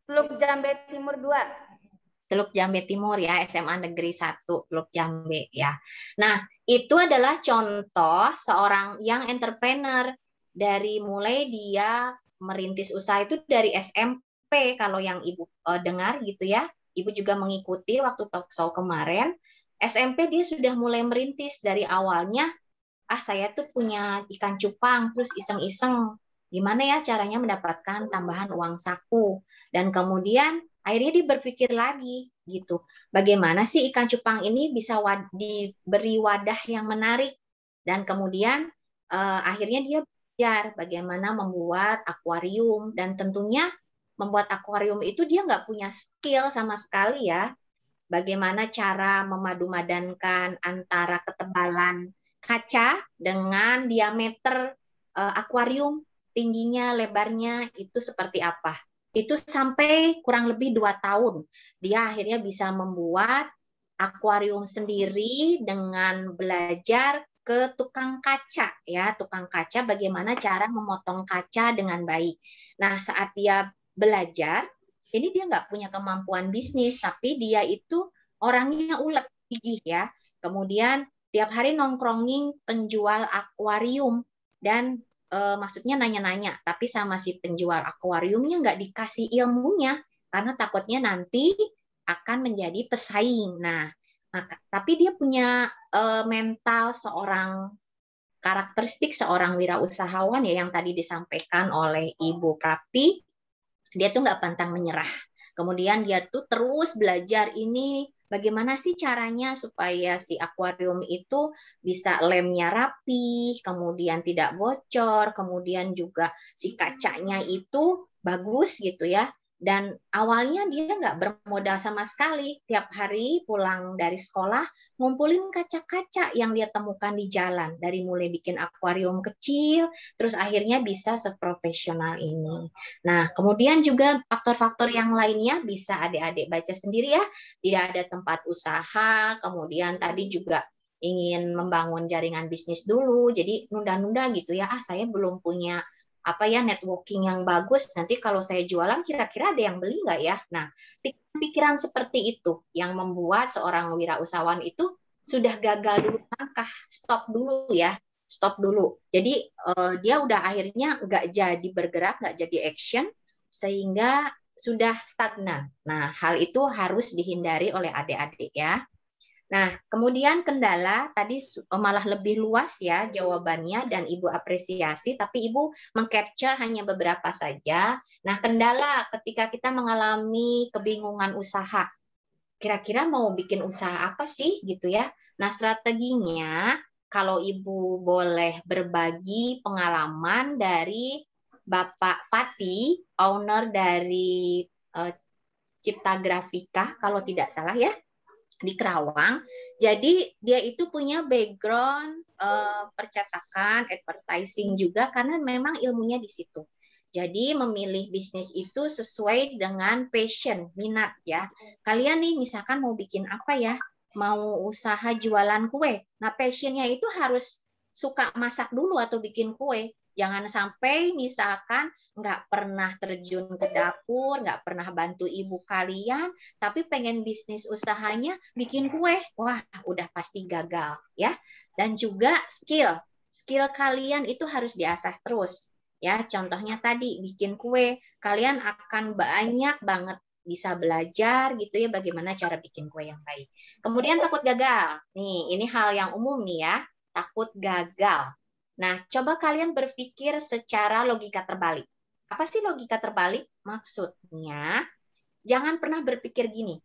Teluk Jambe Timur 2. Teluk Jambe Timur ya, SMA Negeri 1, Teluk Jambe ya. Nah, itu adalah contoh seorang young entrepreneur. Dari mulai dia merintis usaha itu dari SMP, kalau yang Ibu dengar gitu ya. Ibu juga mengikuti waktu talk show kemarin. SMP dia sudah mulai merintis dari awalnya, saya tuh punya ikan cupang, terus iseng-iseng gimana ya caranya mendapatkan tambahan uang saku. Dan kemudian akhirnya dia berpikir lagi gitu, bagaimana sih ikan cupang ini bisa diberi wadah yang menarik. Dan kemudian akhirnya dia belajar bagaimana membuat akuarium, dan tentunya membuat akuarium itu dia nggak punya skill sama sekali ya. Bagaimana cara memadu-madankan antara ketebalan kaca dengan diameter akuarium, tingginya, lebarnya itu seperti apa. Itu sampai kurang lebih 2 tahun. Dia akhirnya bisa membuat akuarium sendiri dengan belajar ke tukang kaca, ya, tukang kaca bagaimana cara memotong kaca dengan baik. Nah, saat dia belajar, ini dia nggak punya kemampuan bisnis, tapi dia itu orangnya ulet, gigih ya. Kemudian tiap hari nongkrongin penjual akuarium dan maksudnya nanya-nanya, tapi sama si penjual akuariumnya nggak dikasih ilmunya karena takutnya nanti akan menjadi pesaing. Nah, tapi dia punya mental seorang karakteristik seorang wirausahawan ya yang tadi disampaikan oleh Ibu Prapti. Dia tuh nggak pantang menyerah. Kemudian dia tuh terus belajar ini bagaimana sih caranya supaya si akuarium itu bisa lemnya rapi, kemudian tidak bocor, kemudian juga si kacanya itu bagus gitu ya. Dan awalnya dia nggak bermodal sama sekali. Tiap hari pulang dari sekolah, ngumpulin kaca-kaca yang dia temukan di jalan. Dari mulai bikin akuarium kecil, terus akhirnya bisa seprofesional ini. Nah, kemudian juga faktor-faktor yang lainnya bisa adik-adik baca sendiri ya. Tidak ada tempat usaha, kemudian tadi juga ingin membangun jaringan bisnis dulu, jadi nunda-nunda gitu ya. Saya belum punya networking yang bagus, nanti kalau saya jualan kira-kira ada yang beli nggak ya? Nah, pikiran seperti itu yang membuat seorang wirausahawan itu sudah gagal dulu langkah, stop dulu ya, stop dulu. Jadi dia udah akhirnya nggak jadi bergerak, nggak jadi action, sehingga sudah stagnan. Nah, hal itu harus dihindari oleh adik-adik ya. Nah, kemudian kendala tadi malah lebih luas ya jawabannya dan Ibu apresiasi, tapi Ibu mengcapture hanya beberapa saja. Nah, kendala ketika kita mengalami kebingungan usaha. Kira-kira mau bikin usaha apa sih gitu ya? Nah, strateginya kalau Ibu boleh berbagi pengalaman dari Bapak Fatih, owner dari Cipta Grafika, kalau tidak salah ya, di Kerawang. Jadi dia itu punya background percetakan, advertising juga karena memang ilmunya di situ. Jadi memilih bisnis itu sesuai dengan passion, minat ya. Kalian nih misalkan mau bikin apa ya? Mau usaha jualan kue. Nah, passionnya itu harus suka masak dulu atau bikin kue. Jangan sampai misalkan nggak pernah terjun ke dapur, nggak pernah bantu ibu kalian, tapi pengen bisnis usahanya bikin kue. Wah, udah pasti gagal ya. Dan juga skill kalian itu harus diasah terus. Ya, contohnya tadi bikin kue, kalian akan banyak banget bisa belajar gitu ya bagaimana cara bikin kue yang baik. Kemudian takut gagal. Nih, ini hal yang umum nih ya, takut gagal. Nah, coba kalian berpikir secara logika terbalik. Apa sih logika terbalik? Maksudnya, jangan pernah berpikir gini,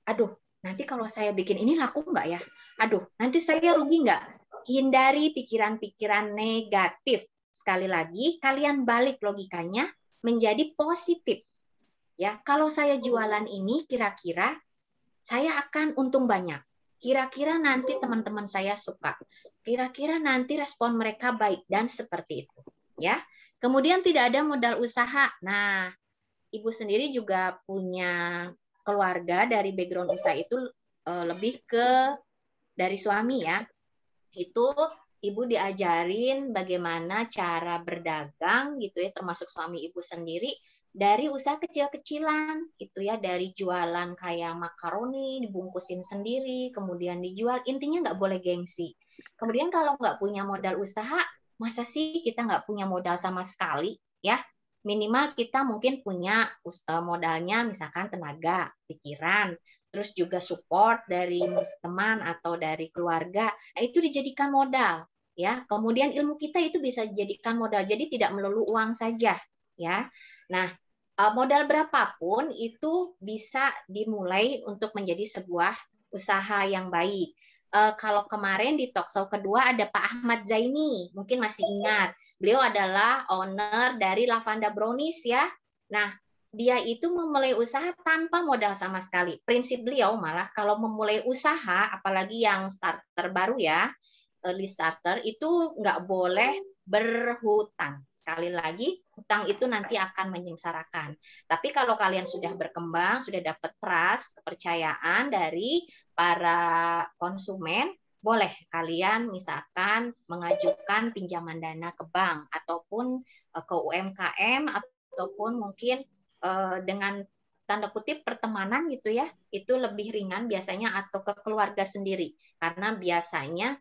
aduh, nanti kalau saya bikin ini laku nggak ya? Aduh, nanti saya rugi nggak? Hindari pikiran-pikiran negatif. Sekali lagi, kalian balik logikanya menjadi positif. Ya, kalau saya jualan ini, kira-kira saya akan untung banyak. Kira-kira nanti teman-teman saya suka. Kira-kira nanti respon mereka baik dan seperti itu, ya. Kemudian tidak ada modal usaha. Nah, Ibu sendiri juga punya keluarga dari background usaha itu lebih ke dari suami ya. Itu Ibu diajarin bagaimana cara berdagang gitu ya, termasuk suami Ibu sendiri dari usaha kecil-kecilan gitu ya, dari jualan kayak makaroni dibungkusin sendiri kemudian dijual, intinya nggak boleh gengsi. Kemudian kalau nggak punya modal usaha, masa sih kita nggak punya modal sama sekali ya, minimal kita mungkin punya modalnya misalkan tenaga, pikiran, terus juga support dari teman atau dari keluarga. Nah, itu dijadikan modal ya. Kemudian ilmu kita itu bisa dijadikan modal, jadi tidak melulu uang saja ya. Nah, modal berapapun itu bisa dimulai untuk menjadi sebuah usaha yang baik. Kalau kemarin di talkshow kedua ada Pak Ahmad Zaini, mungkin masih ingat. Beliau adalah owner dari Lavanda Brownies ya. Nah, dia itu memulai usaha tanpa modal sama sekali. Prinsip beliau malah kalau memulai usaha, apalagi yang starter baru ya, early starter itu nggak boleh berhutang. Sekali lagi, hutang itu nanti akan menyengsarakan. Tapi kalau kalian sudah berkembang, sudah dapat trust, kepercayaan dari para konsumen, boleh kalian misalkan mengajukan pinjaman dana ke bank ataupun ke UMKM ataupun mungkin dengan tanda kutip pertemanan gitu ya, itu lebih ringan biasanya, atau ke keluarga sendiri karena biasanya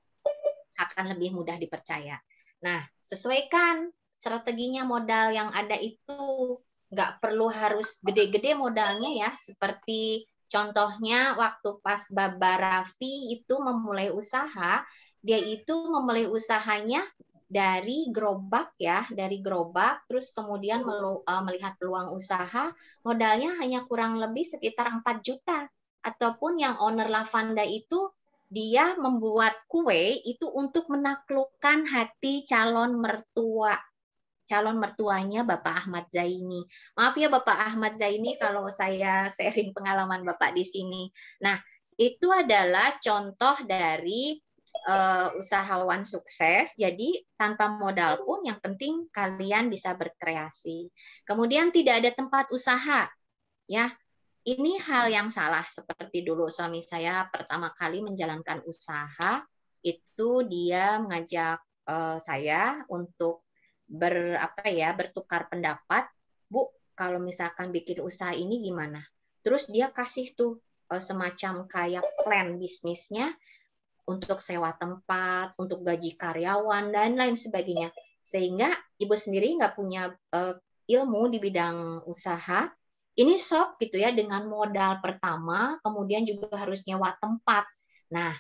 akan lebih mudah dipercaya. Nah, sesuaikan strateginya modal yang ada itu, nggak perlu harus gede-gede modalnya ya, seperti contohnya waktu pas Baba Raffi itu memulai usaha, dia itu memulai usahanya dari gerobak ya, dari gerobak, terus kemudian melihat peluang usaha, modalnya hanya kurang lebih sekitar 4 juta. Ataupun yang owner Lavanda itu, dia membuat kue itu untuk menaklukkan hati calon mertuanya Bapak Ahmad Zaini. Maaf ya Bapak Ahmad Zaini kalau saya sharing pengalaman Bapak di sini. Nah, itu adalah contoh dari usahawan sukses. Jadi tanpa modal pun yang penting kalian bisa berkreasi. Kemudian tidak ada tempat usaha. Ya, ini hal yang salah. Seperti dulu suami saya pertama kali menjalankan usaha, itu dia mengajak saya untuk bertukar pendapat, Bu, kalau misalkan bikin usaha ini gimana? Terus dia kasih tuh semacam kayak plan bisnisnya untuk sewa tempat, untuk gaji karyawan dan lain sebagainya. Sehingga ibu sendiri nggak punya ilmu di bidang usaha, ini shock gitu ya dengan modal pertama, kemudian juga harus nyewa tempat. Nah,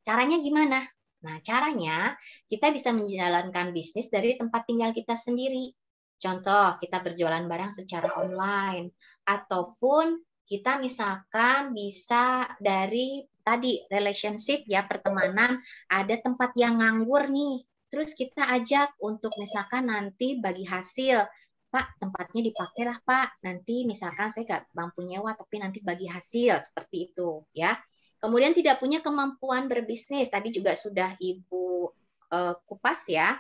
caranya gimana? Nah, caranya kita bisa menjalankan bisnis dari tempat tinggal kita sendiri. Contoh, kita berjualan barang secara online. Ataupun kita misalkan bisa dari tadi relationship ya, pertemanan, ada tempat yang nganggur nih. Terus kita ajak untuk misalkan nanti bagi hasil. Pak, tempatnya dipakailah Pak. Nanti misalkan saya nggak mampu nyewa, tapi nanti bagi hasil. Seperti itu ya. Kemudian tidak punya kemampuan berbisnis, tadi juga sudah Ibu kupas ya.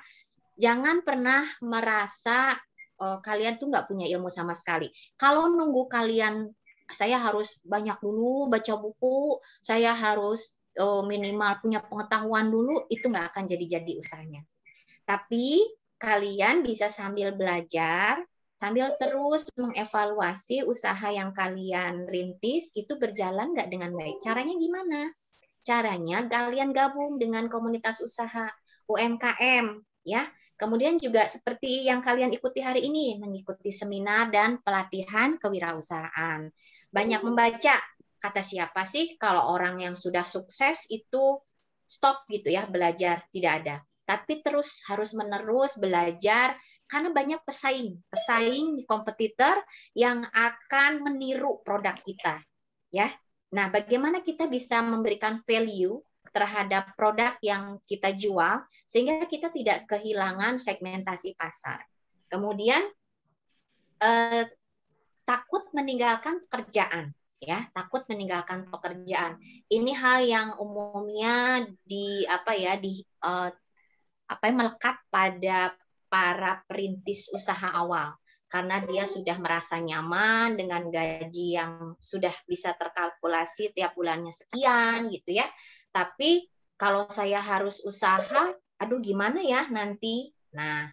Jangan pernah merasa kalian tuh nggak punya ilmu sama sekali. Kalau nunggu kalian, saya harus banyak dulu baca buku, saya harus minimal punya pengetahuan dulu, itu nggak akan jadi-jadi usahanya. Tapi kalian bisa sambil belajar, sambil terus mengevaluasi usaha yang kalian rintis itu berjalan nggak dengan baik. Caranya gimana? Caranya kalian gabung dengan komunitas usaha UMKM, ya. Kemudian juga seperti yang kalian ikuti hari ini, mengikuti seminar dan pelatihan kewirausahaan. Banyak membaca. Kata siapa sih kalau orang yang sudah sukses itu stop gitu ya belajar? Tidak ada. Tapi terus harus menerus belajar. Karena banyak pesaing kompetitor yang akan meniru produk kita, ya. Nah, bagaimana kita bisa memberikan value terhadap produk yang kita jual sehingga kita tidak kehilangan segmentasi pasar. Kemudian takut meninggalkan pekerjaan, ya, takut meninggalkan pekerjaan. Ini hal yang umumnya melekat pada para perintis usaha awal karena dia sudah merasa nyaman dengan gaji yang sudah bisa terkalkulasi tiap bulannya sekian gitu ya. Tapi kalau saya harus usaha, aduh gimana ya nanti. Nah,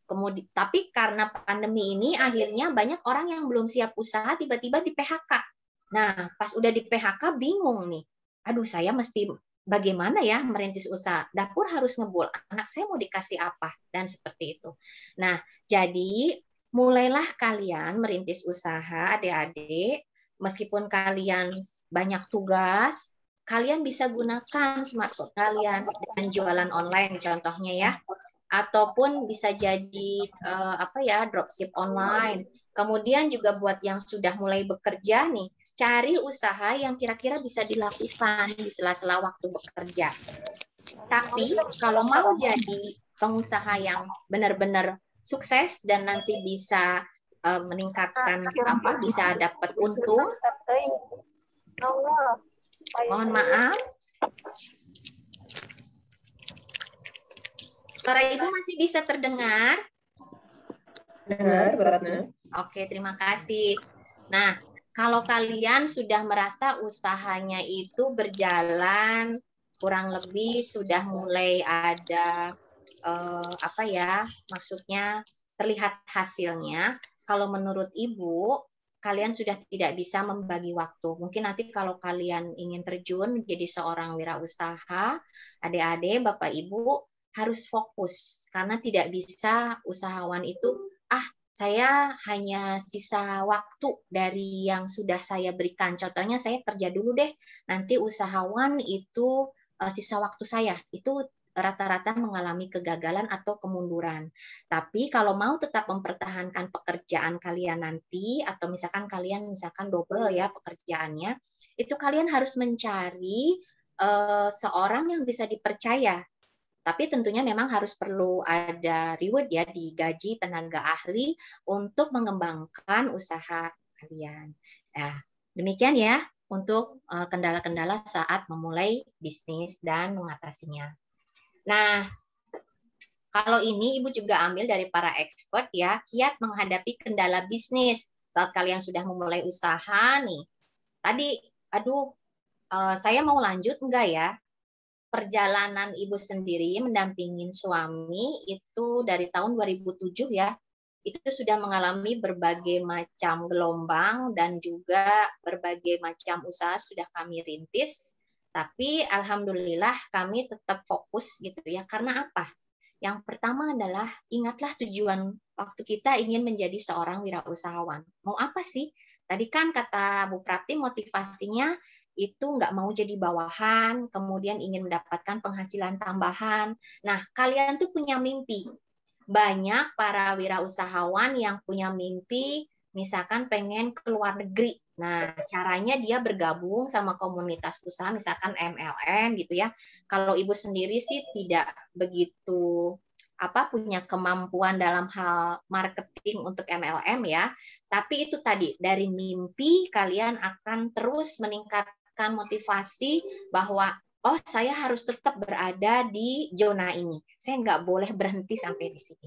kemudian tapi karena pandemi ini akhirnya banyak orang yang belum siap usaha tiba-tiba di PHK. Nah, pas udah di PHK bingung nih. Aduh, saya mesti bagaimana ya merintis usaha? Dapur harus ngebul, anak saya mau dikasih apa? Dan seperti itu. Nah, jadi mulailah kalian merintis usaha, adik-adik. Meskipun kalian banyak tugas, kalian bisa gunakan smartphone kalian dengan jualan online contohnya ya. Ataupun bisa jadi dropship online. Kemudian juga buat yang sudah mulai bekerja nih, cari usaha yang kira-kira bisa dilakukan di sela-sela waktu bekerja. Tapi kalau mau jadi pengusaha yang benar-benar sukses dan nanti bisa meningkatkan bisa dapat untung. Mohon maaf. Suara Ibu masih bisa terdengar? Dengar, Bu Ratna. Oke, terima kasih. Nah, kalau kalian sudah merasa usahanya itu berjalan kurang lebih sudah mulai ada apa ya, maksudnya terlihat hasilnya. Kalau menurut Ibu, kalian sudah tidak bisa membagi waktu. Mungkin nanti kalau kalian ingin terjun menjadi seorang wirausaha, adik-adik, Bapak Ibu harus fokus karena tidak bisa usahawan itu saya hanya sisa waktu dari yang sudah saya berikan. Contohnya saya kerja dulu deh, nanti usahawan itu sisa waktu saya. Itu rata-rata mengalami kegagalan atau kemunduran. Tapi kalau mau tetap mempertahankan pekerjaan kalian nanti, atau misalkan kalian double ya pekerjaannya, itu kalian harus mencari seorang yang bisa dipercaya. Tapi tentunya memang harus perlu ada reward ya, digaji tenaga ahli untuk mengembangkan usaha kalian. Nah, demikian ya untuk kendala-kendala saat memulai bisnis dan mengatasinya. Nah, kalau ini Ibu juga ambil dari para expert ya, kiat menghadapi kendala bisnis saat kalian sudah memulai usaha nih. Tadi, saya mau lanjut enggak ya? Perjalanan Ibu sendiri mendampingin suami itu dari tahun 2007 ya, itu sudah mengalami berbagai macam gelombang dan juga berbagai macam usaha sudah kami rintis, tapi alhamdulillah kami tetap fokus gitu ya. Karena apa? Yang pertama adalah ingatlah tujuan waktu kita ingin menjadi seorang wirausahawan. Mau apa sih? Tadi kan kata Bu Prapti motivasinya itu nggak mau jadi bawahan, kemudian ingin mendapatkan penghasilan tambahan. Nah, kalian tuh punya mimpi. Banyak para wirausahawan yang punya mimpi, misalkan pengen ke luar negeri. Nah, caranya dia bergabung sama komunitas usaha, misalkan MLM gitu ya. Kalau Ibu sendiri sih tidak begitu punya kemampuan dalam hal marketing untuk MLM ya. Tapi itu tadi, dari mimpi kalian akan terus meningkatkan motivasi bahwa saya harus tetap berada di zona ini. Saya nggak boleh berhenti sampai di sini.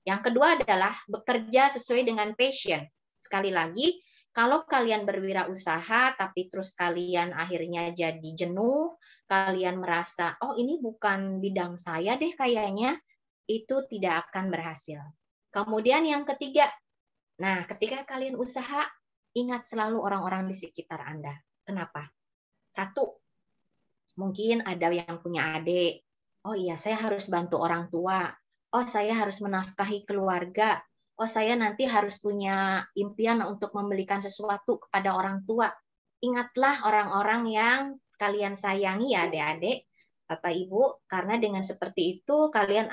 Yang kedua adalah bekerja sesuai dengan passion. Sekali lagi, kalau kalian berwirausaha tapi terus kalian akhirnya jadi jenuh, kalian merasa ini bukan bidang saya deh kayaknya, itu tidak akan berhasil. Kemudian yang ketiga, nah ketika kalian usaha, ingat selalu orang-orang di sekitar Anda. Kenapa? Satu, mungkin ada yang punya adik. Oh iya, saya harus bantu orang tua. Oh, saya harus menafkahi keluarga. Oh, saya nanti harus punya impian untuk membelikan sesuatu kepada orang tua. Ingatlah orang-orang yang kalian sayangi ya adik-adik, Bapak Ibu, karena dengan seperti itu kalian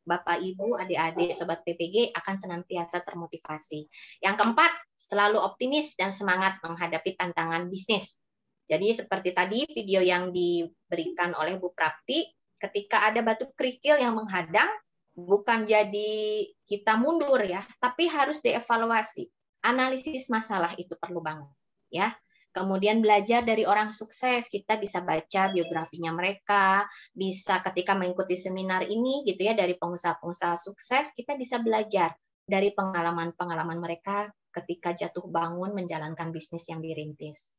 Bapak Ibu, adik-adik, sobat PPG akan senantiasa termotivasi. Yang keempat, selalu optimis dan semangat menghadapi tantangan bisnis. Jadi seperti tadi video yang diberikan oleh Bu Prapti, ketika ada batu kerikil yang menghadang, bukan jadi kita mundur ya, tapi harus dievaluasi. Analisis masalah itu perlu banget ya. Kemudian belajar dari orang sukses, kita bisa baca biografinya mereka, bisa ketika mengikuti seminar ini gitu ya dari pengusaha-pengusaha sukses, kita bisa belajar dari pengalaman-pengalaman mereka ketika jatuh bangun menjalankan bisnis yang dirintis.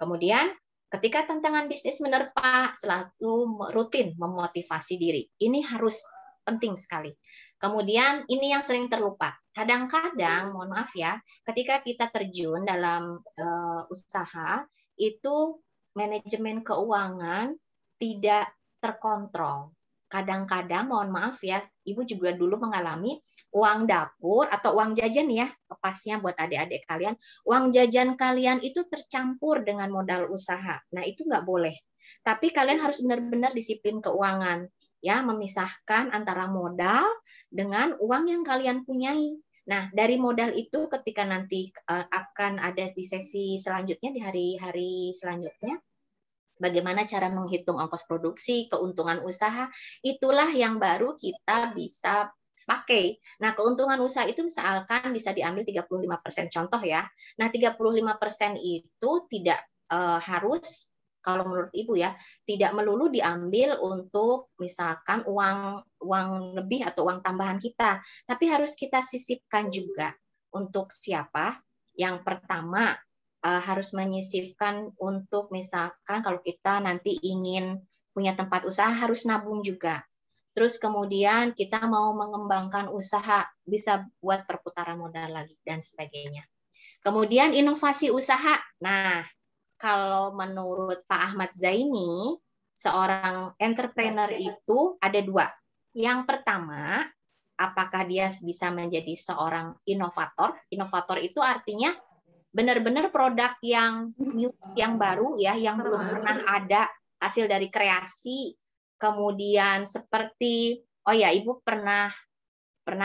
Kemudian ketika tantangan bisnis menerpa, selalu rutin memotivasi diri. Ini harus penting sekali. Kemudian ini yang sering terlupa. Kadang-kadang, mohon maaf ya, ketika kita terjun dalam usaha, itu manajemen keuangan tidak terkontrol. Kadang-kadang, mohon maaf ya, Ibu juga dulu mengalami uang dapur atau uang jajan ya, pasnya buat adik-adik kalian, uang jajan kalian itu tercampur dengan modal usaha. Nah, itu nggak boleh. Tapi kalian harus benar-benar disiplin keuangan, ya, memisahkan antara modal dengan uang yang kalian punyai. Nah, dari modal itu ketika nanti akan ada di sesi selanjutnya, di hari-hari selanjutnya, bagaimana cara menghitung ongkos produksi, keuntungan usaha, itulah yang baru kita bisa pakai. Nah, keuntungan usaha itu misalkan bisa diambil 35% contoh ya. Nah, 35% itu tidak harus kalau menurut Ibu ya, tidak melulu diambil untuk misalkan uang lebih atau uang tambahan kita, tapi harus kita sisipkan juga untuk siapa? Yang pertama harus menyisipkan untuk misalkan kalau kita nanti ingin punya tempat usaha harus nabung juga. Terus kemudian kita mau mengembangkan usaha, bisa buat perputaran modal lagi dan sebagainya. Kemudian inovasi usaha. Nah, kalau menurut Pak Ahmad Zaini, seorang entrepreneur itu ada dua. Yang pertama, apakah dia bisa menjadi seorang inovator? Inovator itu artinya benar-benar produk yang new, yang baru ya, yang belum pernah ada, hasil dari kreasi. Kemudian seperti, oh ya, Ibu pernah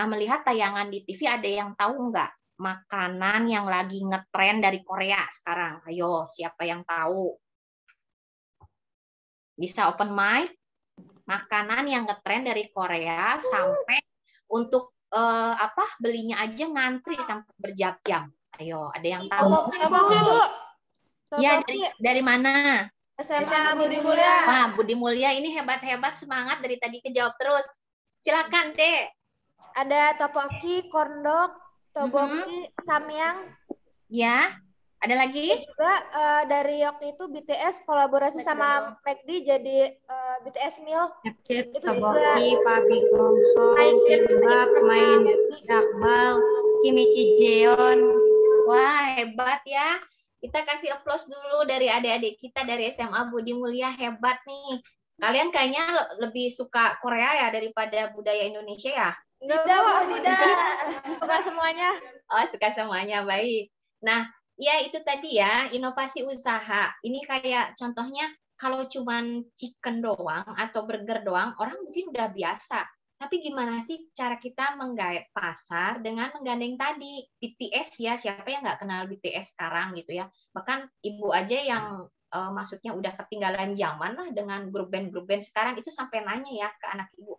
melihat tayangan di TV, ada yang tahu nggak makanan yang lagi ngetren dari Korea sekarang? Ayo, siapa yang tahu? Bisa open mic? Makanan yang ngetren dari Korea sampai untuk belinya aja ngantri sampai berjam-jam. Ayo, ada yang tahu? Ya, dari mana? SMA Budi Mulya. Wah, Budi Mulya ini hebat-hebat, semangat dari tadi kejawab terus. Silakan, Dek. Ada topoki, korndok, toboki, samyang. Ya, ada lagi? Juga dari waktu itu BTS kolaborasi sama McD jadi BTS meal. Itu toboki, pabi krongsong, kimbap, main dakbal, kimchi jeon. Wah, hebat ya. Kita kasih applause dulu dari adik-adik kita dari SMA Budi Mulya, hebat nih. Kalian kayaknya lebih suka Korea ya daripada budaya Indonesia ya? Tidak. Suka semuanya. Oh, suka semuanya, baik. Nah, ya itu tadi ya, inovasi usaha. Ini kayak contohnya kalau cuman chicken doang atau burger doang, orang mungkin udah biasa. Tapi gimana sih cara kita menggait pasar dengan menggandeng tadi BTS ya, siapa yang nggak kenal BTS sekarang gitu ya. Bahkan ibu aja yang maksudnya udah ketinggalan zaman lah dengan grup band sekarang itu sampai nanya ya ke anak ibu,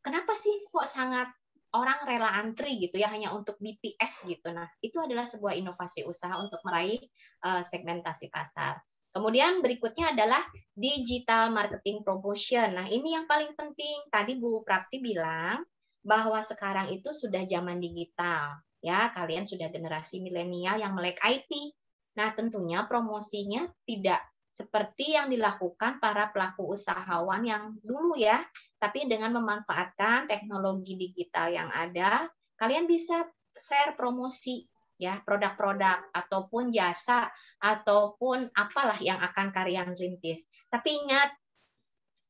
kenapa sih kok sangat orang rela antri gitu ya hanya untuk BTS gitu. Nah, itu adalah sebuah inovasi usaha untuk meraih segmentasi pasar. Kemudian berikutnya adalah digital marketing promotion. Nah, ini yang paling penting. Tadi Bu Prapti bilang bahwa sekarang itu sudah zaman digital. Ya, kalian sudah generasi milenial yang melek IT. Nah, tentunya promosinya tidak seperti yang dilakukan para pelaku usahawan yang dulu ya, tapi dengan memanfaatkan teknologi digital yang ada, kalian bisa share promosi ya, produk-produk ataupun jasa ataupun apalah yang akan kalian rintis. Tapi ingat,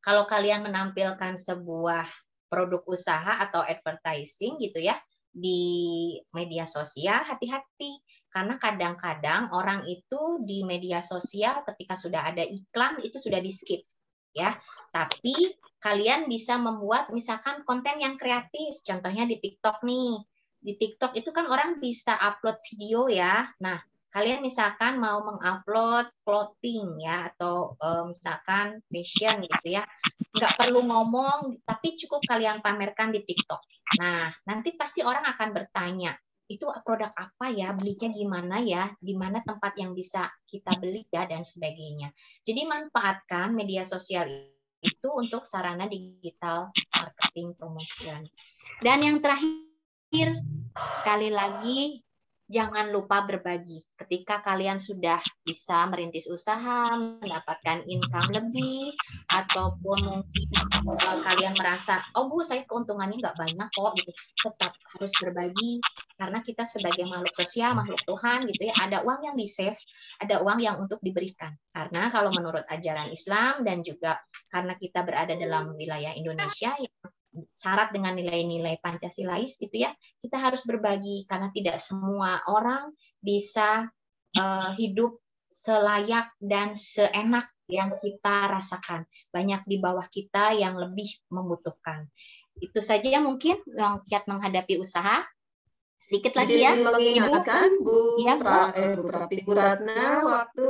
kalau kalian menampilkan sebuah produk usaha atau advertising gitu ya di media sosial, hati-hati karena kadang-kadang orang itu di media sosial ketika sudah ada iklan itu sudah di-skip ya. Tapi kalian bisa membuat misalkan konten yang kreatif, contohnya di TikTok nih. Di TikTok itu kan orang bisa upload video ya. Nah, kalian misalkan mau mengupload clothing ya atau misalkan fashion gitu ya. Nggak perlu ngomong, tapi cukup kalian pamerkan di TikTok. Nah, nanti pasti orang akan bertanya, itu produk apa ya, belinya gimana ya, di mana tempat yang bisa kita beli ya, dan sebagainya. Jadi manfaatkan media sosial itu untuk sarana digital marketing promotion. Dan yang terakhir, sekali lagi, jangan lupa berbagi. Ketika kalian sudah bisa merintis usaha, mendapatkan income lebih, ataupun mungkin kalian merasa, oh Bu, saya keuntungannya nggak banyak kok, gitu. Tetap harus berbagi, karena kita sebagai makhluk sosial, makhluk Tuhan, gitu ya, ada uang yang di-save, ada uang yang untuk diberikan. Karena kalau menurut ajaran Islam, dan juga karena kita berada dalam wilayah Indonesia, yang syarat dengan nilai-nilai Pancasilais gitu ya, kita harus berbagi karena tidak semua orang bisa hidup selayak dan seenak yang kita rasakan. Banyak di bawah kita yang lebih membutuhkan. Itu saja mungkin yang kiat menghadapi usaha. Sedikit lagi ya, mengingatkan Ibu. Ya, Bu Ratna, waktu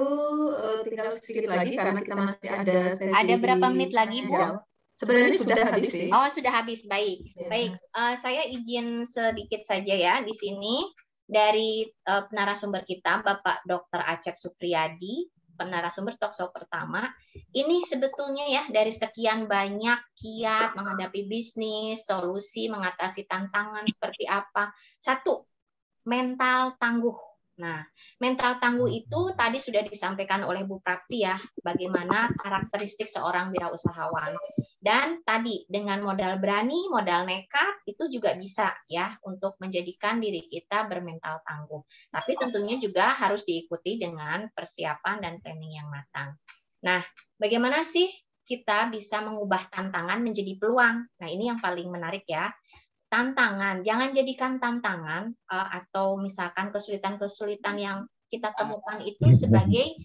tinggal sedikit lagi karena kita masih ada sesi. Ada berapa menit lagi, Bu? Sebenarnya sudah habis sih. Oh, sudah habis. Baik. Ya. Baik, saya izin sedikit saja ya di sini dari narasumber kita, Bapak Dr. Acep Supriyadi. narasumber talkshow pertama, ini sebetulnya ya dari sekian banyak kiat menghadapi bisnis, solusi mengatasi tantangan seperti apa. Satu, mental tangguh. Nah, mental tangguh itu tadi sudah disampaikan oleh Bu Prapti ya, bagaimana karakteristik seorang wirausahawan. Dan tadi dengan modal berani, modal nekat itu juga bisa ya untuk menjadikan diri kita bermental tangguh. Tapi tentunya juga harus diikuti dengan persiapan dan planning yang matang. Nah, bagaimana sih kita bisa mengubah tantangan menjadi peluang? Nah, ini yang paling menarik ya. Tantangan, jangan jadikan tantangan atau misalkan kesulitan-kesulitan yang kita temukan itu sebagai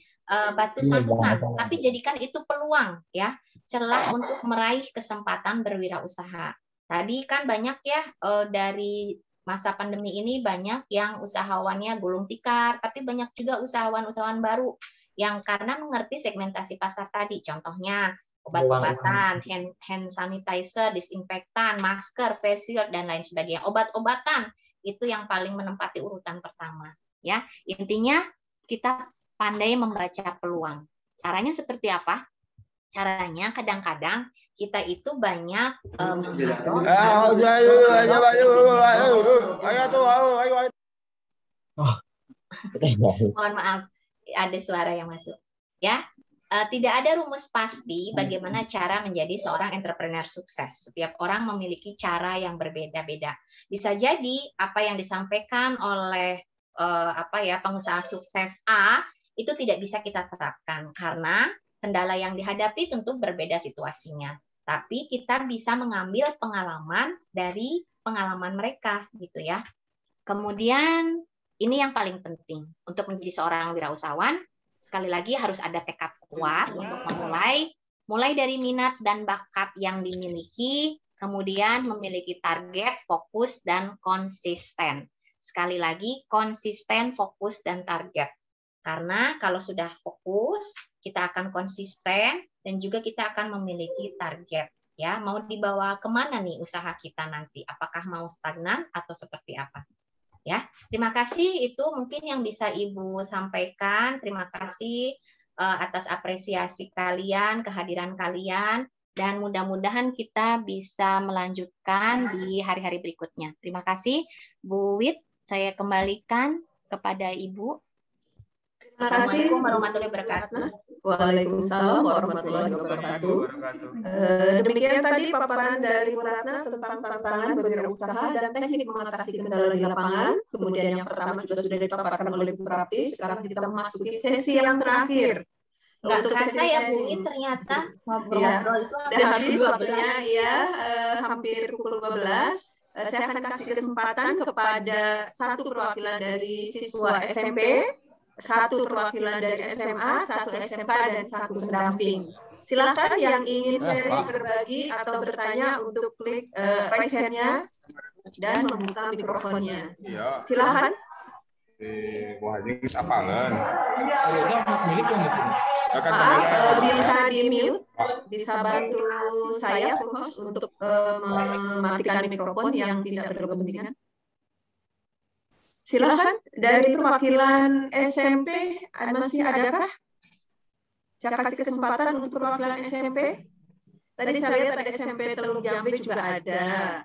batu sandungan, tapi jadikan itu peluang ya, celah untuk meraih kesempatan berwirausaha. Tadi kan banyak ya dari masa pandemi ini banyak yang usahawannya gulung tikar, tapi banyak juga usahawan-usahawan baru yang karena mengerti segmentasi pasar tadi, contohnya obat-obatan, hand sanitizer, disinfektan, masker, face shield, dan lain sebagainya. Obat-obatan itu yang paling menempati urutan pertama. Ya, intinya kita pandai membaca peluang. Caranya seperti apa? Caranya kadang-kadang kita itu banyak mohon maaf, ada suara yang masuk. Ya. Tidak ada rumus pasti bagaimana cara menjadi seorang entrepreneur sukses. Setiap orang memiliki cara yang berbeda-beda. Bisa jadi apa yang disampaikan oleh pengusaha sukses A itu tidak bisa kita terapkan karena kendala yang dihadapi tentu berbeda situasinya. Tapi kita bisa mengambil pengalaman dari pengalaman mereka gitu ya. Kemudian ini yang paling penting untuk menjadi seorang wirausahawan. Sekali lagi harus ada tekad kuat untuk mulai dari minat dan bakat yang dimiliki, kemudian memiliki target, fokus, dan konsisten. Sekali lagi, konsisten, fokus, dan target. Karena kalau sudah fokus, kita akan konsisten, dan juga kita akan memiliki target. Ya, mau dibawa kemana nih usaha kita nanti? Apakah mau stagnan atau seperti apa? Ya, terima kasih. Itu mungkin yang bisa Ibu sampaikan. Terima kasih atas apresiasi kalian, kehadiran kalian, dan mudah-mudahan kita bisa melanjutkan di hari-hari berikutnya. Terima kasih, Bu Wit. Saya kembalikan kepada Ibu. Assalamualaikum warahmatullahi wabarakatuh. Waalaikumsalam warahmatullahi wabarakatuh. Demikian tadi paparan dari Bu Ratna tentang tantangan berwirausaha dan teknik mengatasi kendala di lapangan. Kemudian yang pertama juga sudah dipaparkan oleh Bu Prapti. Sekarang kita memasuki sesi yang terakhir. Nggak kerasa ya Bu Wit, ternyata ngobrol-ngobrol itu udah habis waktunya ya, hampir pukul 12. Saya akan kasih kesempatan kepada satu perwakilan dari siswa SMP, satu perwakilan dari SMA, satu SMK, dan satu pendamping. Silakan yang ingin sharing, berbagi, atau bertanya untuk klik raise hand-nya dan membuka mikrofonnya. Silakan. Bisa di-mute, bisa bantu saya, host, untuk mematikan mikrofon yang tidak berkepentingan. Silakan dari perwakilan SMP, masih adakah? Saya kasih kesempatan untuk perwakilan SMP. Tadi saya lihat ada SMP Teluk Jambe juga ada.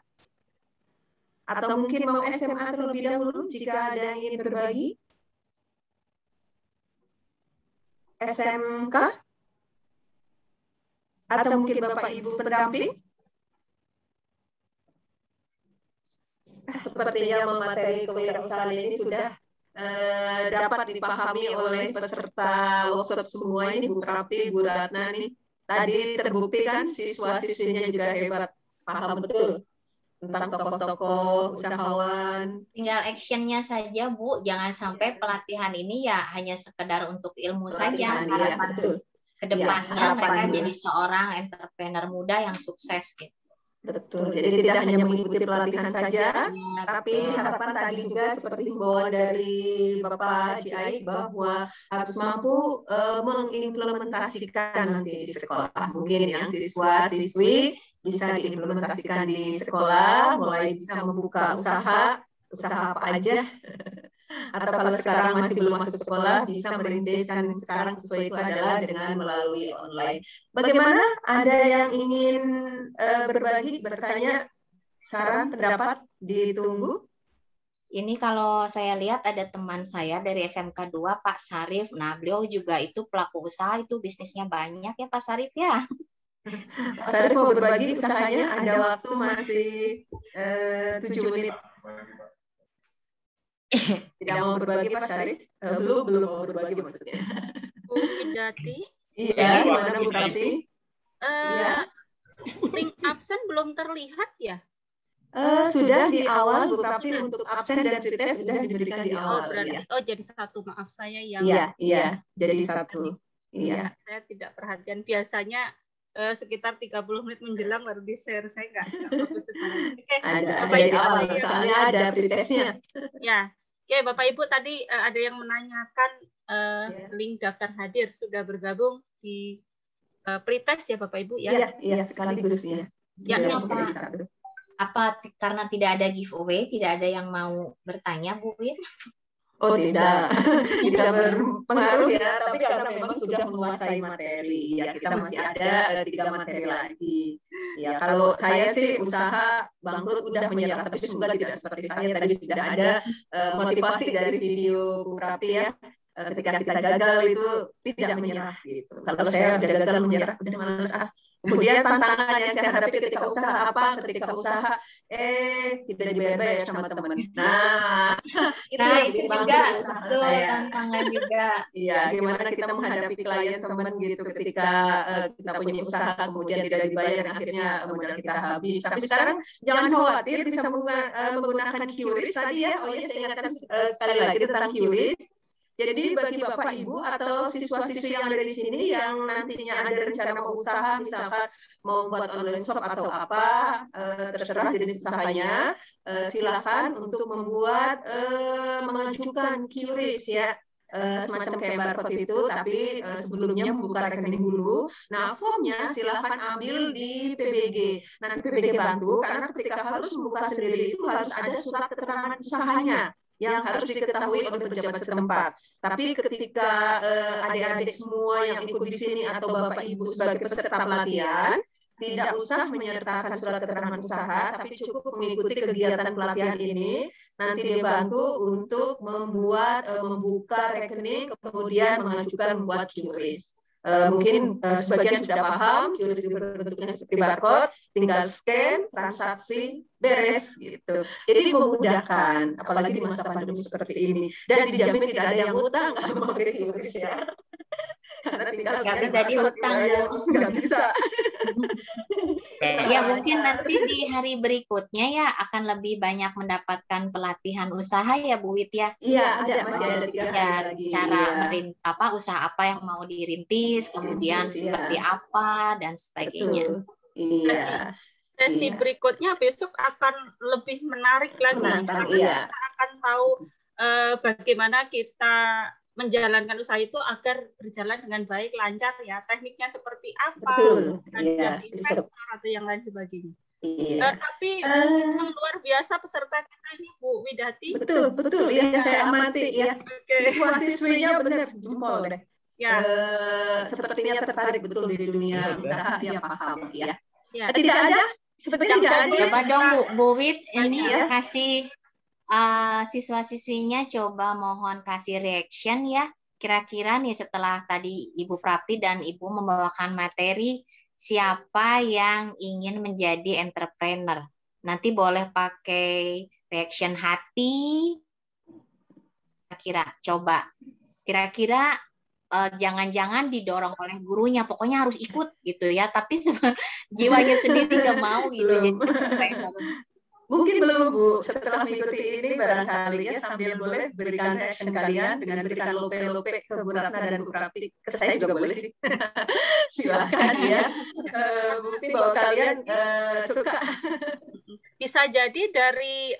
Atau mungkin mau SMA terlebih dahulu jika ada yang ingin berbagi. SMK? Atau mungkin Bapak Ibu pendamping? Sepertinya materi kewirausahaan ini sudah dapat dipahami oleh peserta workshop semua ini, Bu Prapti, Bu Ratna nih. Tadi terbukti kan siswa-siswinya juga hebat, paham betul tentang tokoh-tokoh usahawan. Tinggal actionnya saja Bu, jangan sampai pelatihan ini ya hanya sekedar untuk ilmu saja. Harapan kedepannya mereka jadi seorang entrepreneur muda yang sukses gitu. Betul, jadi tidak hanya mengikuti pelatihan saja, tapi harapan tadi juga seperti himbauan dari Bapak Haji bahwa harus mampu mengimplementasikan nanti di sekolah. Mungkin yang siswa-siswi bisa diimplementasikan di sekolah, mulai bisa membuka usaha apa aja, atau kalau sekarang masih belum masuk sekolah bisa merintiskan sekarang sesuai itu adalah dengan melalui online. Bagaimana? Ada yang ingin berbagi, bertanya, saran, pendapat, ditunggu? Ini kalau saya lihat ada teman saya dari SMK 2, Pak Sarif. Nah, beliau juga itu pelaku usaha, itu bisnisnya banyak ya Pak Sarif ya. Pak Sarif mau berbagi usahanya, ada waktu masih 7 menit. Tidak mau berbagi Pak Sarif? Belum mau berbagi maksudnya. Bu Widati. Iya, gimana Bu Prati? Link absen belum terlihat ya? Sudah di awal Bu Prati untuk absen dan pretest sudah diberikan di awal. Berarti, jadi satu, maaf saya yang. Iya, jadi satu. Iya. Saya tidak perhatian, biasanya sekitar 30 menit menjelang baru di-share, saya nggak fokus ke sana. Ada di awal, soalnya ada pretestnya. Ya, oke Bapak Ibu tadi ada yang menanyakan link daftar hadir sudah bergabung di pretest ya Bapak Ibu ya? Iya sekaligus ya. Ya, apa karena tidak ada giveaway, tidak ada yang mau bertanya, Bu Win? Oh tidak berpengaruh ya, tapi karena memang sudah menguasai materi, ya kita masih ada 3 materi lagi. Ya kalau saya sih usaha bangkrut udah menyerah, tapi semoga tidak seperti saya tadi sudah ada motivasi dari video Bu Prati ya. Ketika kita gagal itu tidak menyerah gitu. Kalau saya udah gagal menyerah, udah malas Kemudian tantangan yang saya hadapi ketika usaha tidak dibayar sama teman. Nah, itu juga tantangan juga. Iya, gimana kita menghadapi klien teman gitu ketika kita punya usaha kemudian tidak dibayar akhirnya modal kita habis. Tapi sekarang jangan khawatir, bisa menggunakan QRIS tadi ya. Oh ya, saya ingatkan sekali lagi tentang QRIS. Jadi bagi Bapak Ibu atau siswa-siswi yang ada di sini yang nantinya ada rencana mau usaha, misalkan mau buat online shop atau apa, terserah jenis usahanya, silakan untuk membuat mengajukan QRIS ya, semacam kayak barcode itu, tapi sebelumnya membuka rekening dulu. Nah, formnya silakan ambil di PBG. Nanti PBG bantu karena ketika harus membuka sendiri itu harus ada surat keterangan usahanya yang harus diketahui oleh pejabat setempat. Tapi ketika adik-adik semua yang ikut di sini atau Bapak Ibu sebagai peserta pelatihan, tidak usah menyertakan surat keterangan usaha, tapi cukup mengikuti kegiatan pelatihan ini. Nanti dibantu untuk membuka rekening, kemudian mengajukan membuat QRIS. Mungkin sebagian sudah paham, QRIS itu bentuknya seperti barcode, tinggal scan, transaksi, beres gitu. Jadi memudahkan, apalagi di masa pandemi seperti ini. Dan dijamin tidak ada yang utang kalau memakai QRIS ya. Karena tinggal nggak bisa diutang, Bu. Nggak bisa. Ya mungkin nanti di hari berikutnya ya akan lebih banyak mendapatkan pelatihan usaha ya Bu Wit ya. Iya, masih ada 3 ya, lagi. Cara usaha apa yang mau dirintis, kemudian seperti apa dan sebagainya. Iya. Sesi berikutnya besok akan lebih menarik lagi karena kita akan tahu bagaimana kita menjalankan usaha itu agar berjalan dengan baik, lancar ya. Tekniknya seperti apa, dan investor atau yang lain sebagainya. Tapi yang luar biasa peserta kita ini Bu Widati. Betul. Ya, saya amati ya. Siswa-siswinya benar jempol deh. Ya. Sepertinya tertarik betul di dunia usaha, dia paham ya. Tidak ada? Sepertinya tidak ada. Coba dong Bu Wid, ini kasih siswa-siswinya coba mohon kasih reaction ya. Kira-kira nih setelah tadi Ibu Prapti dan Ibu membawakan materi, siapa yang ingin menjadi entrepreneur? Nanti boleh pakai reaction hati. Kira-kira jangan-jangan didorong oleh gurunya, pokoknya harus ikut gitu ya. Tapi jiwanya sendiri nggak mau gitu jadi entrepreneur. Mungkin belum Bu, setelah mengikuti ini barangkali ya sambil boleh berikan reaction kalian dengan berikan lope-lope ke Bu Ratna dan Bu Prapti, ke saya juga boleh sih. Silakan ya, bukti bahwa kalian suka. Bisa jadi dari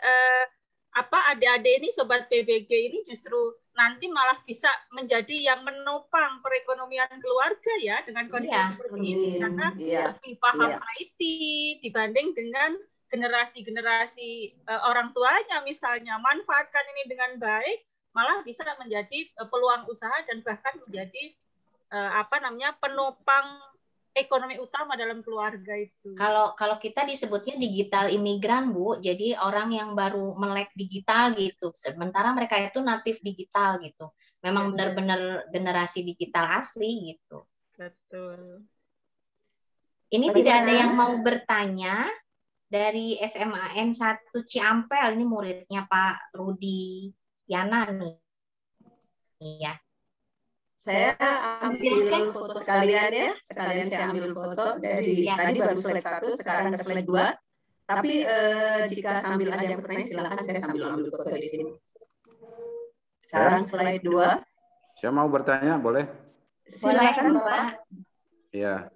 adik-adik ini, Sobat PBG ini justru nanti malah bisa menjadi yang menopang perekonomian keluarga ya dengan kondisi seperti ini. Karena lebih paham IT dibanding dengan generasi-generasi orang tuanya misalnya. Manfaatkan ini dengan baik, malah bisa menjadi peluang usaha dan bahkan menjadi penopang ekonomi utama dalam keluarga itu. Kalau kita disebutnya digital imigran, Bu, jadi orang yang baru melek digital gitu. Sementara mereka itu natif digital gitu. Memang benar-benar generasi digital asli gitu. Betul. Ini tidak ada yang mau bertanya dari SMAN 1 Ciampel, ini muridnya Pak Rudi Yana nih. Iya. Saya ambil foto sekalian ya, sekalian saya ambil foto dari tadi baru slide 1, sekarang ke slide 2. Tapi jika sambil ada yang bertanya silakan saya sambil ambil foto di sini. Sekarang slide 2. Saya mau bertanya, boleh? Silakan Bapak. Iya.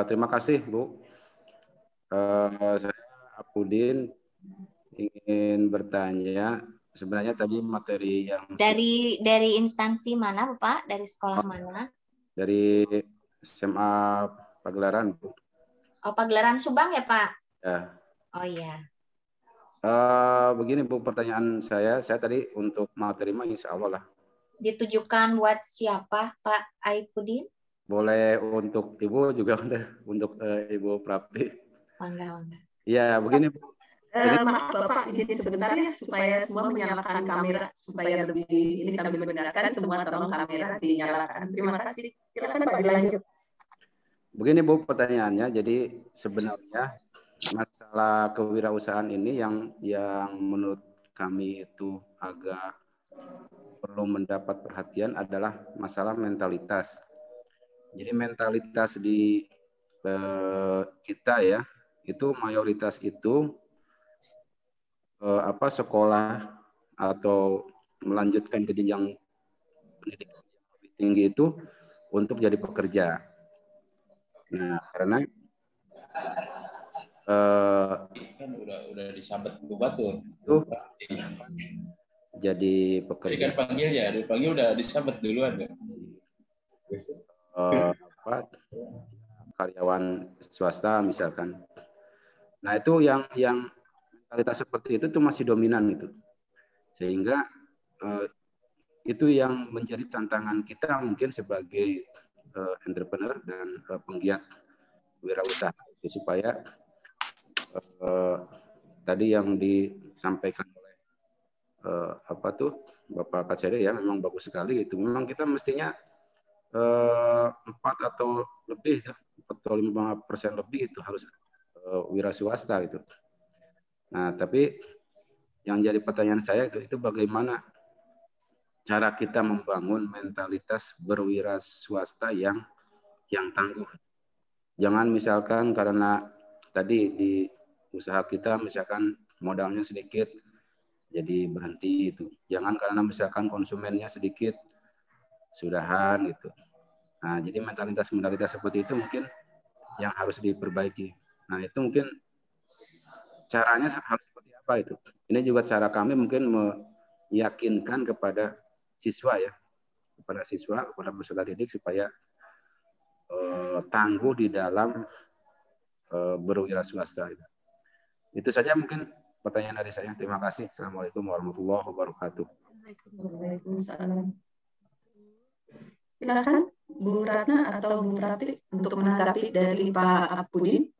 Terima kasih Bu. Saya Apudin ingin bertanya. Sebenarnya tadi materi yang dari instansi mana, Bapak? Dari sekolah mana? Dari SMA Pagelaran, Bu. Oh, Pagelaran Subang ya, Pak? Ya. Oh iya. Begini Bu, pertanyaan saya tadi untuk materi mah insya Allah lah. Ditujukan buat siapa, Pak Aipudin? Boleh untuk Ibu juga untuk Ibu Prapti. Bangga. Iya, begini Bu. Maaf Bapak, izin sebentar ya supaya semua menyalakan kamera supaya lebih ini sambil mendengarkan semua tolong kamera dinyalakan. Terima kasih. Silakan Pak dilanjut. Begini Bu, pertanyaannya. Jadi sebenarnya masalah kewirausahaan ini yang menurut kami itu agak perlu mendapat perhatian adalah masalah mentalitas. Jadi mentalitas di kita ya, itu mayoritas itu sekolah atau melanjutkan ke jenjang pendidikan yang lebih tinggi itu untuk jadi pekerja. Nah, karena kan udah disabet Bu Batur. Itu jadi pekerja. Jadi kan dipanggil udah disabet duluan ya. Karyawan swasta misalkan. Nah, itu yang mentalitas seperti itu tuh masih dominan itu, sehingga itu yang menjadi tantangan kita mungkin sebagai entrepreneur dan penggiat wirausaha itu, supaya tadi yang disampaikan oleh Bapak Kacere ya memang bagus sekali itu. Memang kita mestinya 4 atau lebih ya, 45% lebih itu harus wira swasta gitu. Nah, tapi yang jadi pertanyaan saya itu bagaimana cara kita membangun mentalitas berwira swasta yang tangguh. Jangan misalkan karena tadi di usaha kita misalkan modalnya sedikit jadi berhenti itu. Jangan karena misalkan konsumennya sedikit sudahan gitu. Nah, jadi mentalitas seperti itu mungkin yang harus diperbaiki. Nah, itu mungkin caranya harus seperti apa itu. Ini juga cara kami mungkin meyakinkan kepada siswa ya, kepada peserta didik supaya tangguh di dalam berwira swasta. Itu saja mungkin pertanyaan dari saya. Terima kasih. Assalamualaikum warahmatullahi wabarakatuh. Waalaikumsalam. Silakan Bu Ratna atau Bu Prati untuk menanggapi dari Pak Apudin.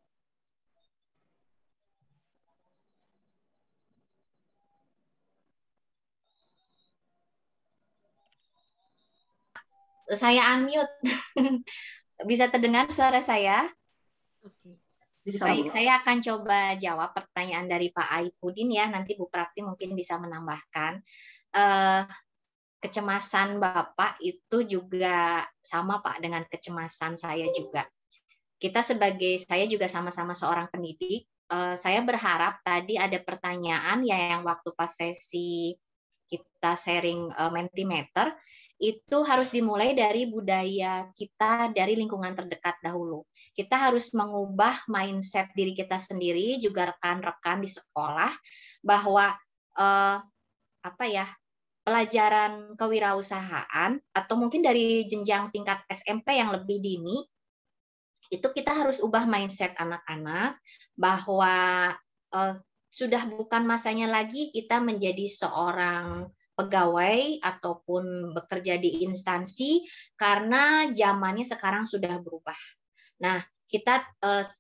Saya unmute. Bisa terdengar suara saya? Baik, saya akan coba jawab pertanyaan dari Pak Aipudin ya. Nanti Bu Prapti mungkin bisa menambahkan. Kecemasan Bapak itu juga sama Pak dengan kecemasan saya juga. Saya juga sama-sama seorang pendidik. Saya berharap tadi ada pertanyaan ya yang waktu pas sesi kita sharing Mentimeter, itu harus dimulai dari budaya kita, dari lingkungan terdekat dahulu. Kita harus mengubah mindset diri kita sendiri, juga rekan-rekan di sekolah, bahwa pelajaran kewirausahaan atau mungkin dari jenjang tingkat SMP yang lebih dini, itu kita harus ubah mindset anak-anak bahwa sudah bukan masanya lagi kita menjadi seorang pegawai ataupun bekerja di instansi karena zamannya sekarang sudah berubah. Nah, kita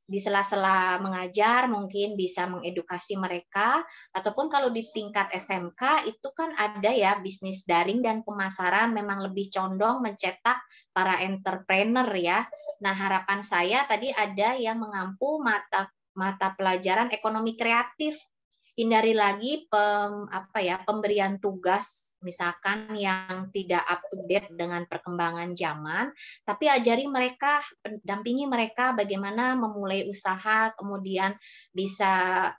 di sela-sela mengajar mungkin bisa mengedukasi mereka, ataupun kalau di tingkat SMK itu kan ada ya bisnis daring dan pemasaran memang lebih condong mencetak para entrepreneur ya. Nah, harapan saya tadi ada yang mengampu mata pelajaran ekonomi kreatif. Hindari lagi pemberian tugas misalkan yang tidak up to date dengan perkembangan zaman, tapi ajari mereka, dampingi mereka bagaimana memulai usaha, kemudian bisa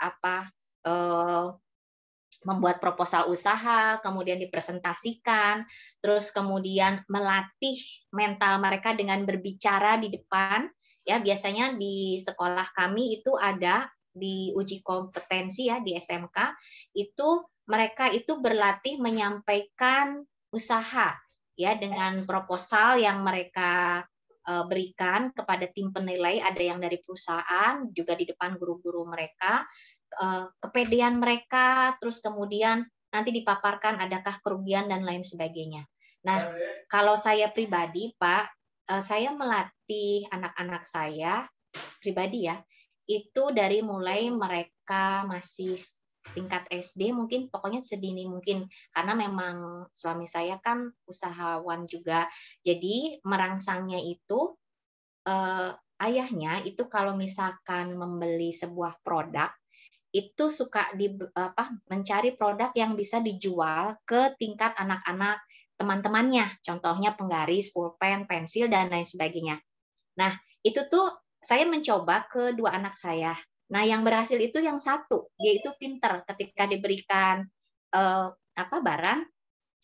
membuat proposal usaha, kemudian dipresentasikan, terus kemudian melatih mental mereka dengan berbicara di depan. Ya, biasanya di sekolah kami itu ada di uji kompetensi ya di SMK itu mereka itu berlatih menyampaikan usaha ya dengan proposal yang mereka berikan kepada tim penilai, ada yang dari perusahaan juga di depan guru-guru mereka, kepedean mereka, terus kemudian nanti dipaparkan adakah kerugian dan lain sebagainya. Nah, kalau saya pribadi Pak, saya melatih anak-anak saya pribadi ya, itu dari mulai mereka masih tingkat SD mungkin, pokoknya sedini mungkin, karena memang suami saya kan usahawan juga, jadi merangsangnya itu ayahnya itu kalau misalkan membeli sebuah produk itu suka mencari produk yang bisa dijual ke tingkat anak-anak teman-temannya, contohnya penggaris, pulpen, pensil dan lain sebagainya. Nah, itu tuh saya mencoba ke dua anak saya. Nah, yang berhasil itu yang satu, dia itu pinter ketika diberikan barang,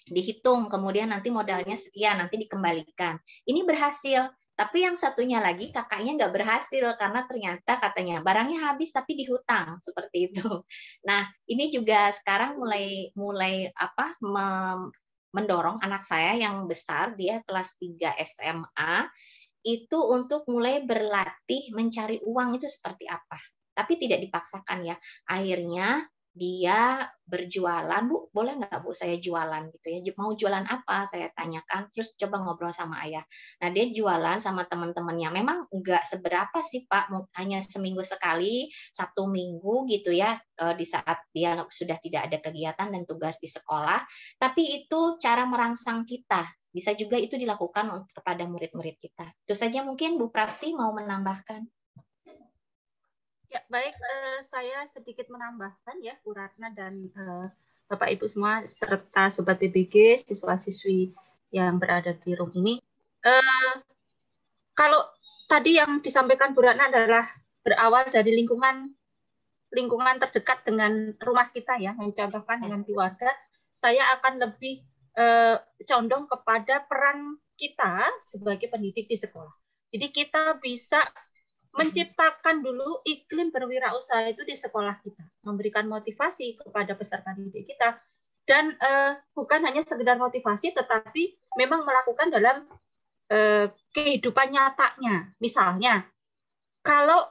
dihitung, kemudian nanti modalnya sekian, nanti dikembalikan. Ini berhasil, tapi yang satunya lagi kakaknya nggak berhasil karena ternyata katanya barangnya habis tapi dihutang, seperti itu. Nah, ini juga sekarang mulai mendorong anak saya yang besar, dia kelas 3 SMA, itu untuk mulai berlatih mencari uang itu seperti apa. Tapi tidak dipaksakan ya. Akhirnya dia berjualan, Bu, boleh nggak Bu saya jualan gitu ya. Mau jualan apa? Saya tanyakan, terus coba ngobrol sama ayah. Nah, dia jualan sama teman-temannya. Memang nggak seberapa sih Pak, hanya seminggu sekali, Sabtu Minggu gitu ya, di saat dia sudah tidak ada kegiatan dan tugas di sekolah. Tapi itu cara merangsang kita. Bisa juga itu dilakukan kepada murid-murid kita. Itu saja mungkin Bu Prapti mau menambahkan. Ya, baik, saya sedikit menambahkan ya, Bu Ratna dan Bapak Ibu semua, serta Sobat BBG, siswa-siswi yang berada di room ini. Kalau tadi yang disampaikan Bu Ratna adalah berawal dari lingkungan terdekat dengan rumah kita ya, mencontohkan dengan keluarga, saya akan lebih condong kepada peran kita sebagai pendidik di sekolah. Jadi kita bisa menciptakan dulu iklim berwirausaha itu di sekolah kita, memberikan motivasi kepada peserta didik kita, dan bukan hanya sekedar motivasi, tetapi memang melakukan dalam kehidupan nyatanya. Misalnya, kalau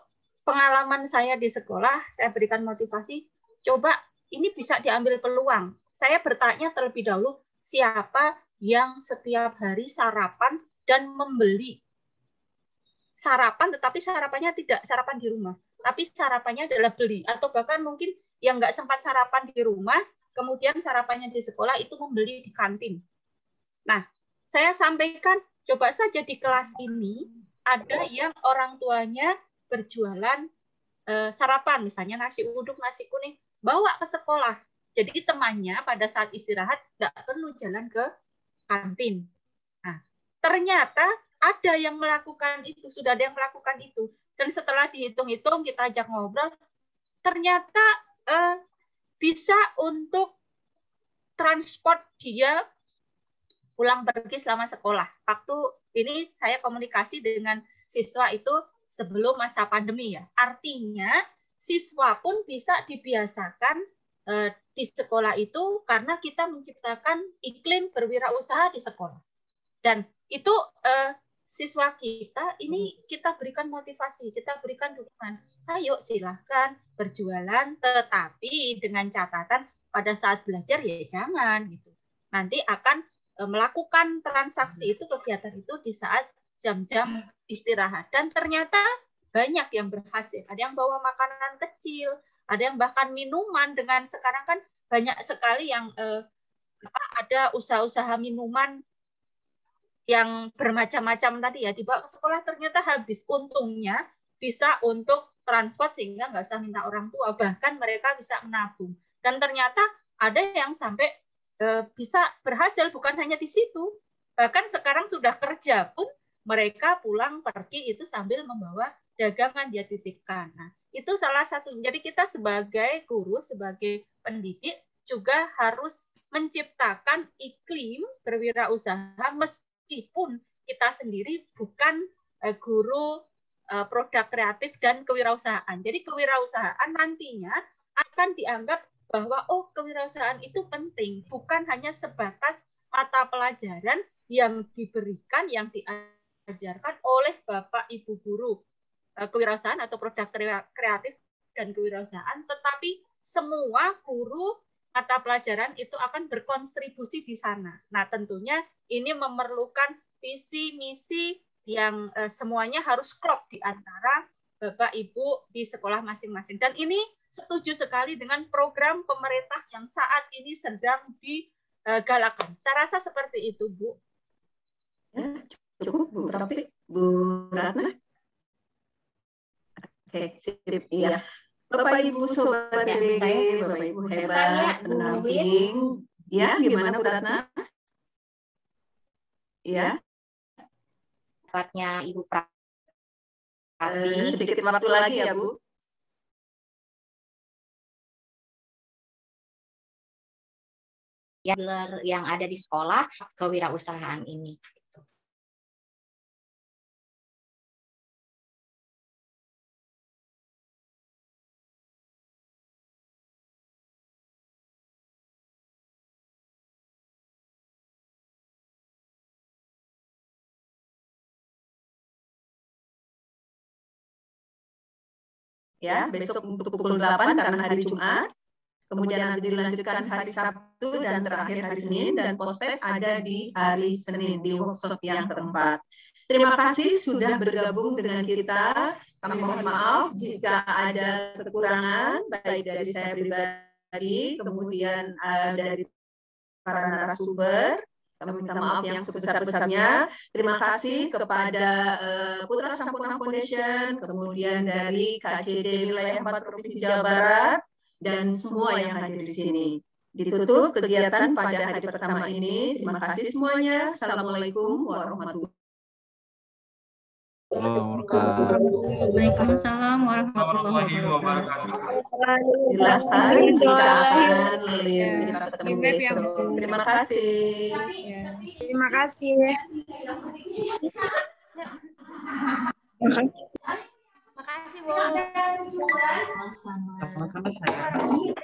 pengalaman saya di sekolah, saya berikan motivasi, coba ini bisa diambil peluang. Saya bertanya terlebih dahulu, siapa yang setiap hari sarapan dan membeli sarapan, tetapi sarapannya tidak sarapan di rumah, tapi sarapannya adalah beli, atau bahkan mungkin yang nggak sempat sarapan di rumah, kemudian sarapannya di sekolah itu membeli di kantin. Nah, saya sampaikan, coba saja di kelas ini ada yang orang tuanya berjualan sarapan, misalnya nasi uduk, nasi kuning, bawa ke sekolah. Jadi temannya pada saat istirahat nggak perlu jalan ke kantin. Nah, ternyata ada yang melakukan itu, sudah ada yang melakukan itu. Dan setelah dihitung-hitung, kita ajak ngobrol, ternyata bisa untuk transport dia pulang pergi selama sekolah. Waktu ini saya komunikasi dengan siswa itu sebelum masa pandemi ya. Artinya siswa pun bisa dibiasakan di sekolah itu karena kita menciptakan iklim berwirausaha di sekolah. Dan itu siswa kita ini kita berikan motivasi, kita berikan dukungan. Ayo silahkan berjualan, tetapi dengan catatan pada saat belajar ya jangan gitu. nanti akan melakukan transaksi itu, kegiatan itu di saat jam-jam istirahat. Dan ternyata banyak yang berhasil. Ada yang bawa makanan kecil, ada yang bahkan minuman. Dengan sekarang kan banyak sekali yang ada usaha-usaha minuman yang bermacam-macam tadi ya, dibawa ke sekolah ternyata habis. Untungnya bisa untuk transport sehingga nggak usah minta orang tua, bahkan mereka bisa menabung. Dan ternyata ada yang sampai bisa berhasil bukan hanya di situ, bahkan sekarang sudah kerja pun mereka pulang pergi itu sambil membawa dagangan dia titipkan. Nah, itu salah satu. Jadi kita sebagai guru, sebagai pendidik juga harus menciptakan iklim berwirausaha meskipun kita sendiri bukan guru produk kreatif dan kewirausahaan. Jadi kewirausahaan nantinya akan dianggap bahwa oh, kewirausahaan itu penting, bukan hanya sebatas mata pelajaran yang diberikan, yang diajarkan oleh Bapak Ibu guru kewirausahaan atau produk kreatif dan kewirausahaan, tetapi semua guru mata pelajaran itu akan berkontribusi di sana. Nah, tentunya ini memerlukan visi misi yang semuanya harus klop di antara Bapak Ibu di sekolah masing-masing. Dan ini setuju sekali dengan program pemerintah yang saat ini sedang digalakan. Saya rasa seperti itu, Bu. Ya, cukup, Bu Pratik. Bu Ratna. Oke, sip. Iya. Bapak Ibu Sobat TBG, Bapak Ibu hebat, pendamping. Ya, gimana Bu Ratna? Ya. Tempatnya Ibu Prati. Sedikit waktu lagi ya, Bu. Yang ada di sekolah kewirausahaan ini. Ya, besok untuk pukul 8 karena hari Jumat. Kemudian nanti dilanjutkan hari Sabtu dan terakhir hari Senin, dan post-test ada di hari Senin di workshop yang keempat. Terima kasih sudah bergabung dengan kita. Kami mohon maaf jika ada kekurangan, baik dari saya pribadi, kemudian dari para narasumber. Kami minta maaf yang sebesar-besarnya. Terima kasih kepada Putra Sampurna Foundation, kemudian dari KCD Wilayah 4 Provinsi Jawa Barat, dan semua yang hadir di sini. Ditutup kegiatan pada hari pertama ini. Terima kasih semuanya. Assalamualaikum warahmatullahi wabarakatuh. Waalaikumsalam warahmatullahi wabarakatuh. Silakan jika akan kita ketemu besok. Terima kasih. Terima kasih. Makasih, Bu. Sama-sama.